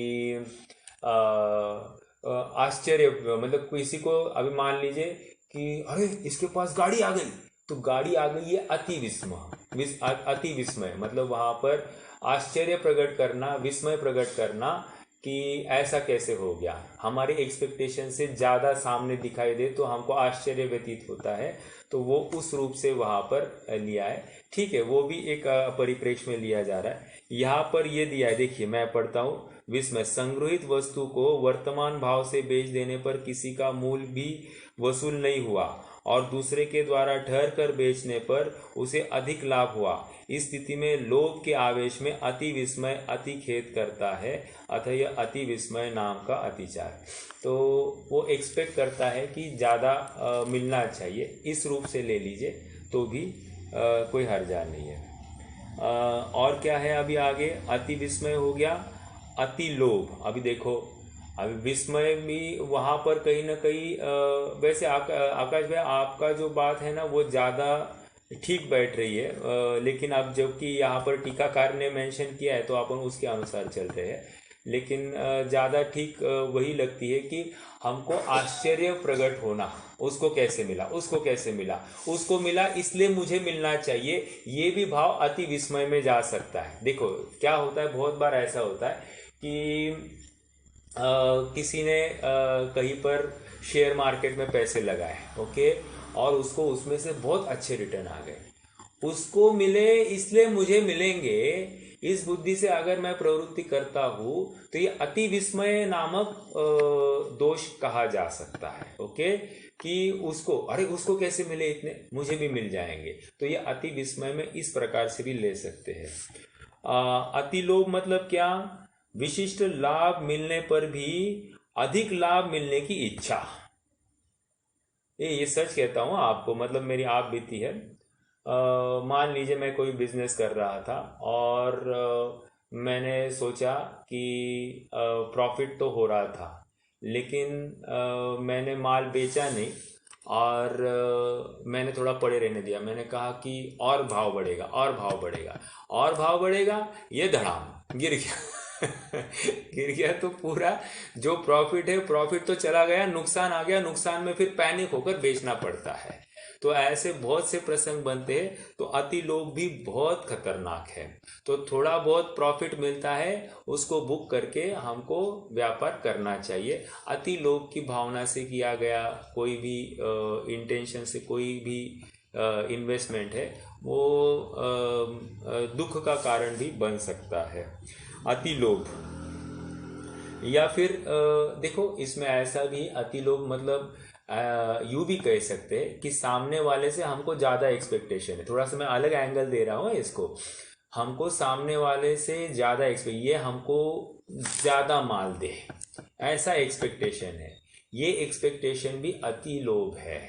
आश्चर्य, मतलब किसी को अभी मान लीजिए कि अरे इसके पास गाड़ी आ गई, तो गाड़ी आ गई, ये अति विस्मय, अति विस्मय मतलब वहाँ पर आश्चर्य प्रकट करना, विस्मय प्रकट करना कि ऐसा कैसे हो गया। हमारे एक्सपेक्टेशन से ज़्यादा सामने दिखाई दे तो हमको आश्चर्य व्यतीत होता है, तो वो उस रूप से वहाँ पर लिया है। ठीक है, वो भी एक परिप्रेक्ष्य में लिया जा रहा है। यहाँ पर ये दिया है, देखिए मैं पढ़ता हूँ। विस्मय, संग्रहित वस्तु को वर्तमान भाव से बेच देने पर किसी का मूल भी वसूल नहीं हुआ और दूसरे के द्वारा ठहर कर बेचने पर उसे अधिक लाभ हुआ, इस स्थिति में लोभ के आवेश में अति विस्मय अति खेद करता है, अतः यह अति विस्मय नाम का अतिचार। तो वो एक्सपेक्ट करता है कि ज़्यादा मिलना चाहिए, इस रूप से ले लीजिए तो भी कोई हर्जा नहीं है। और क्या है अभी आगे? अति विस्मय हो गया, अति लोभ। अभी देखो, अभी विस्मय भी वहाँ पर कहीं ना कहीं वैसे आकाश भाई आपका जो बात है ना वो ज़्यादा ठीक बैठ रही है, लेकिन अब जबकि यहाँ पर टीकाकार ने मेंशन किया है तो अपन उसके अनुसार चल रहे हैं, लेकिन ज़्यादा ठीक वही लगती है कि हमको आश्चर्य प्रकट होना, उसको कैसे मिला, उसको कैसे मिला, उसको मिला इसलिए मुझे मिलना चाहिए, ये भी भाव अति विस्मय में जा सकता है। देखो क्या होता है, बहुत बार ऐसा होता है कि किसी ने कहीं पर शेयर मार्केट में पैसे लगाए, ओके, और उसको उसमें से बहुत अच्छे रिटर्न आ गए, उसको मिले इसलिए मुझे मिलेंगे, इस बुद्धि से अगर मैं प्रवृत्ति करता हूँ तो ये अति विस्मय नामक दोष कहा जा सकता है। ओके, कि उसको अरे उसको कैसे मिले इतने, मुझे भी मिल जाएंगे, तो ये अति विस्मय में इस प्रकार से भी ले सकते हैं। अति लोभ मतलब क्या? विशिष्ट लाभ मिलने पर भी अधिक लाभ मिलने की इच्छा। ये सच कहता हूँ आपको, मतलब मेरी आप बीती है। मान लीजिए मैं कोई बिजनेस कर रहा था और मैंने सोचा कि प्रॉफिट तो हो रहा था, लेकिन मैंने माल बेचा नहीं और मैंने थोड़ा पड़े रहने दिया। मैंने कहा कि और भाव बढ़ेगा, और भाव बढ़ेगा, और भाव बढ़ेगा, ये धड़ाम गिर गया गिर गया तो पूरा जो प्रॉफिट है, प्रॉफिट तो चला गया, नुकसान आ गया, नुकसान में फिर पैनिक होकर बेचना पड़ता है। तो ऐसे बहुत से प्रसंग बनते हैं, तो अति लोभ भी बहुत खतरनाक है। तो थोड़ा बहुत प्रॉफिट मिलता है उसको बुक करके हमको व्यापार करना चाहिए। अति लोभ की भावना से किया गया कोई भी इंटेंशन से कोई भी इन्वेस्टमेंट है वो दुख का कारण भी बन सकता है, अति लोभ। या फिर देखो इसमें ऐसा भी अति लोभ मतलब यूँ भी कह सकते हैं कि सामने वाले से हमको ज़्यादा एक्सपेक्टेशन है। थोड़ा सा मैं अलग एंगल दे रहा हूँ इसको, हमको सामने वाले से ज़्यादा ये हमको ज़्यादा माल दे, ऐसा एक्सपेक्टेशन है। ये एक्सपेक्टेशन भी अति लोभ है।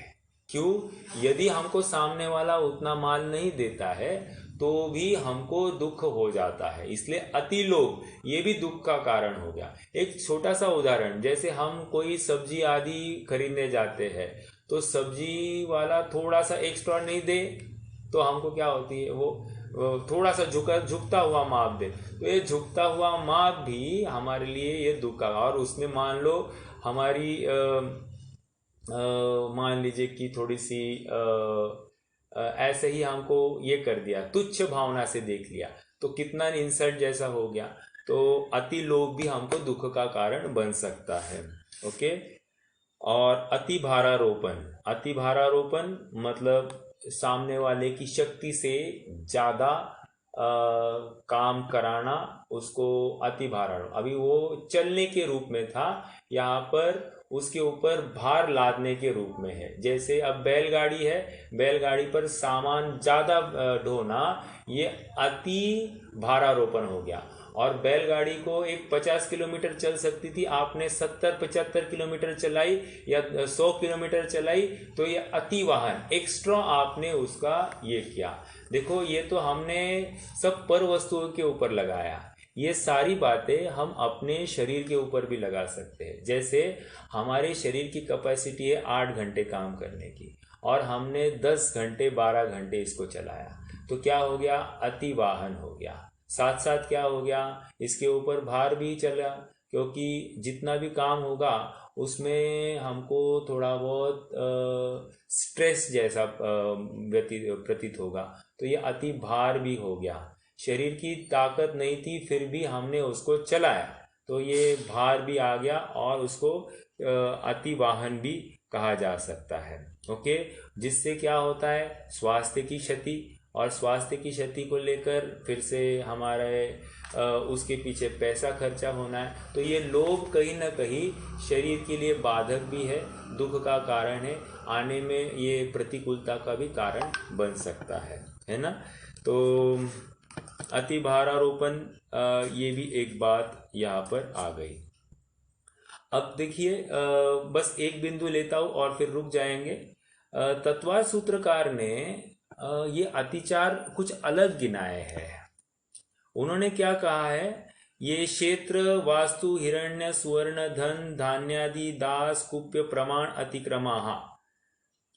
क्यों? यदि हमको सामने वाला उतना माल नहीं देता है तो भी हमको दुख हो जाता है। इसलिए अति लोभ ये भी दुख का कारण हो गया। एक छोटा सा उदाहरण, जैसे हम कोई सब्जी आदि खरीदने जाते हैं तो सब्जी वाला थोड़ा सा एक्स्ट्रा नहीं दे तो हमको क्या होती है, वो थोड़ा सा झुकता हुआ माप दे, तो ये झुकता हुआ माप भी हमारे लिए ये दुख का। और उसमें मान लो हमारी मान लीजिए कि थोड़ी सी ऐसे ही हमको ये कर दिया, तुच्छ भावना से देख लिया, तो कितना इंसल्ट जैसा हो गया। तो अति लोभ भी हमको दुख का कारण बन सकता है। ओके। और अति भारारोपण, अति भारारोपण मतलब सामने वाले की शक्ति से ज्यादा काम कराना, उसको अति भारारोपण। अभी वो चलने के रूप में था, यहाँ पर उसके ऊपर भार लादने के रूप में है। जैसे अब बैलगाड़ी है, बैलगाड़ी पर सामान ज्यादा ढोना, ये अति भारारोपण हो गया। और बैलगाड़ी को एक 50 किलोमीटर चल सकती थी, आपने 70-75 किलोमीटर चलाई या 100 किलोमीटर चलाई, तो ये अति वाहन, एक्स्ट्रा आपने उसका ये किया। देखो ये तो हमने सब पर वस्तुओं के ऊपर लगाया। ये सारी बातें हम अपने शरीर के ऊपर भी लगा सकते हैं। जैसे हमारे शरीर की कैपेसिटी है 8 घंटे काम करने की, और हमने 10 घंटे 12 घंटे इसको चलाया, तो क्या हो गया, अति वाहन हो गया। साथ साथ क्या हो गया, इसके ऊपर भार भी चला, क्योंकि जितना भी काम होगा उसमें हमको थोड़ा बहुत स्ट्रेस जैसा प्रतीत होगा, तो ये अति भार भी हो गया। शरीर की ताकत नहीं थी फिर भी हमने उसको चलाया, तो ये भार भी आ गया, और उसको अति वाहन भी कहा जा सकता है। ओके। जिससे क्या होता है, स्वास्थ्य की क्षति, और स्वास्थ्य की क्षति को लेकर फिर से हमारे उसके पीछे पैसा खर्चा होना है। तो ये लोभ कहीं ना कहीं शरीर के लिए बाधक भी है, दुख का कारण है, आने में ये प्रतिकूलता का भी कारण बन सकता है ना। तो अति भारारोपण ये भी एक बात यहाँ पर आ गई। अब देखिए बस एक बिंदु लेता हूँ और फिर रुक जाएंगे। तत्वार सूत्रकार ने ये अतिचार कुछ अलग गिनाए हैं। उन्होंने क्या कहा है, ये क्षेत्र वास्तु हिरण्य सुवर्ण धन धान्यादि दास कुप्य प्रमाण अतिक्रमाः,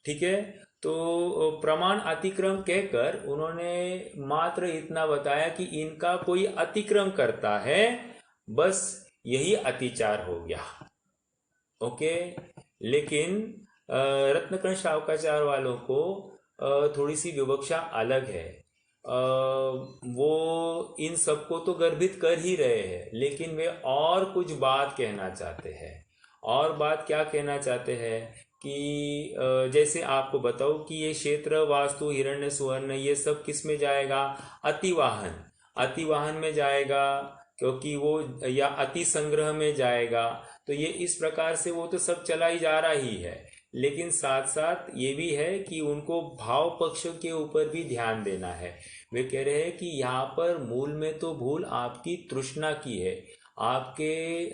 ठीक है। तो प्रमाण अतिक्रम कहकर उन्होंने मात्र इतना बताया कि इनका कोई अतिक्रम करता है, बस यही अतिचार हो गया। ओके। लेकिन रत्नकर्ण शावकाचार्य वालों को थोड़ी सी विवक्षा अलग है। वो इन सबको तो गर्भित कर ही रहे हैं, लेकिन वे और कुछ बात कहना चाहते हैं। और बात क्या कहना चाहते हैं कि जैसे आपको बताओ कि ये क्षेत्र वास्तु हिरण्य सुवर्ण ये सब किस में जाएगा, अतिवाहन, अतिवाहन में जाएगा, क्योंकि वो या अति संग्रह में जाएगा। तो ये इस प्रकार से वो तो सब चलाई जा रही है, लेकिन साथ साथ ये भी है कि उनको भाव पक्ष के ऊपर भी ध्यान देना है। वे कह रहे हैं कि यहाँ पर मूल में तो भूल आपकी तृष्णा की है, आपके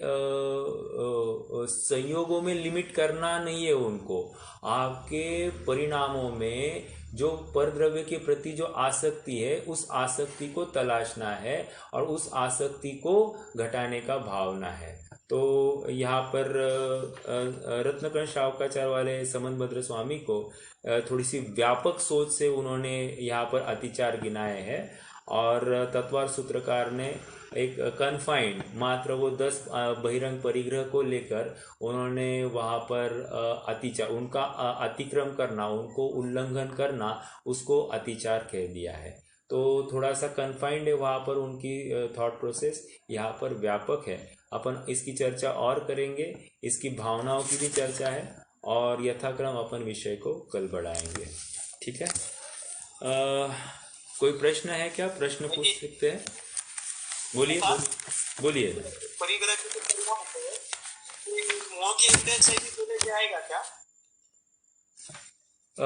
संयोगों में लिमिट करना नहीं है उनको, आपके परिणामों में जो परद्रव्य के प्रति जो आसक्ति है उस आसक्ति को तलाशना है और उस आसक्ति को घटाने का भावना है। तो यहाँ पर रत्नकर्ण शावकाचार्य वाले समंतभद्र स्वामी को थोड़ी सी व्यापक सोच से उन्होंने यहाँ पर अतिचार गिनाए हैं, और तत्वार सूत्रकार ने एक कन्फाइंड मात्र वो 10 बहिरंग परिग्रह को लेकर उन्होंने वहाँ पर अतिचार, उनका अतिक्रम करना, उनको उल्लंघन करना, उसको अतिचार कह दिया है। तो थोड़ा सा कन्फाइंड है वहाँ पर उनकी थॉट प्रोसेस, यहाँ पर व्यापक है। अपन इसकी चर्चा और करेंगे, इसकी भावनाओं की भी चर्चा है, और यथाक्रम अपन विषय को कल बढ़ाएंगे। ठीक है। कोई प्रश्न है क्या, प्रश्न पूछ सकते हैं? बोलिए बोलिए।
परिग्रह के परिणाम मोह के उदय से भी बोले जाएगा क्या?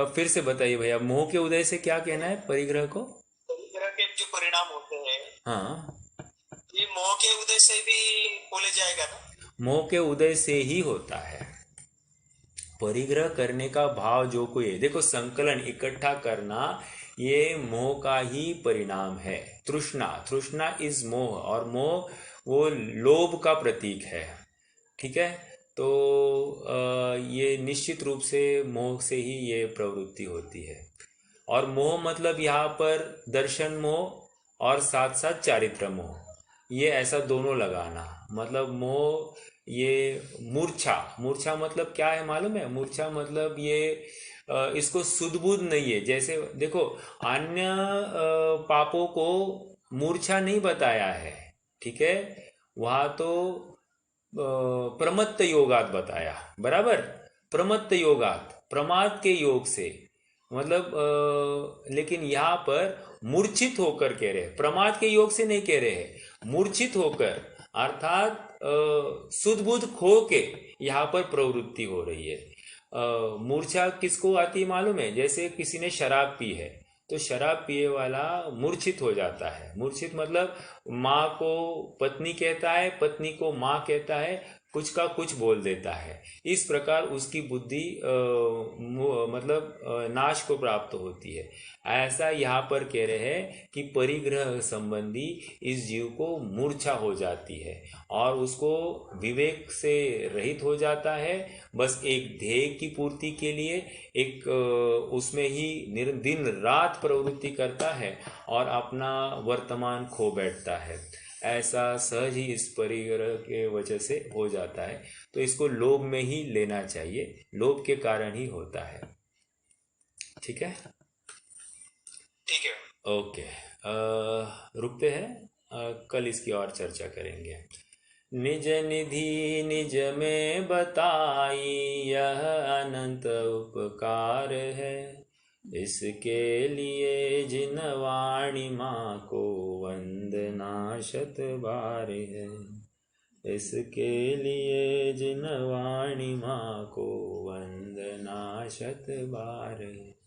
फिर से बताइए भैया, मोह के उदय से क्या कहना है? परिग्रह को,
परिग्रह के जो परिणाम होते हैं,
हाँ,
ये मोह के उदय से भी बोले जाएगा ना?
मोह के उदय से ही होता है। परिग्रह करने का भाव जो कोई है, देखो संकलन इकट्ठा करना ये मोह का ही परिणाम है। तृष्णा इज मोह, और मोह वो लोभ का प्रतीक है। ठीक है, तो ये निश्चित रूप से मोह से ही ये प्रवृत्ति होती है। और मोह मतलब यहाँ पर दर्शन मोह और साथ साथ चारित्र मोह, ये ऐसा दोनों लगाना। मतलब मोह, ये मूर्छा मतलब क्या है मालूम है? मूर्छा मतलब ये इसको सुध-बुध नहीं है। जैसे देखो, अन्य पापों को मूर्छा नहीं बताया है, ठीक है, वहाँ तो प्रमत्त योगात बताया, बराबर। प्रमत्त योगात, प्रमाद के योग से, मतलब लेकिन यहाँ पर मूर्छित होकर कह रहे हैं, प्रमाद के योग से नहीं कह रहे हैं, मूर्छित होकर, अर्थात सुध बुध खो के यहाँ पर प्रवृत्ति हो रही है। मूर्छा किसको आती है मालूम है? जैसे किसी ने शराब पी है, तो शराब पिए वाला मूर्छित हो जाता है। मूर्छित मतलब माँ को पत्नी कहता है, पत्नी को माँ कहता है, कुछ का कुछ बोल देता है। इस प्रकार उसकी बुद्धि मतलब नाश को प्राप्त होती है। ऐसा यहाँ पर कह रहे हैं कि परिग्रह संबंधी इस जीव को मूर्छा हो जाती है और उसको विवेक से रहित हो जाता है। बस एक ध्येय की पूर्ति के लिए एक उसमें ही दिन रात प्रवृत्ति करता है और अपना वर्तमान खो बैठता है। ऐसा सहज ही इस परिग्रह के वजह से हो जाता है। तो इसको लोभ में ही लेना चाहिए, लोभ के कारण ही होता है। ठीक है,
ठीक है,
ओके। रुकते हैं, कल इसकी और चर्चा करेंगे। निज निधि निज में बताई, यह अनंत उपकार है। इसके लिए जिन वाणी माँ को वंदना शत बार है। इसके लिए जिन वाणी माँ को वंदना शत बार है।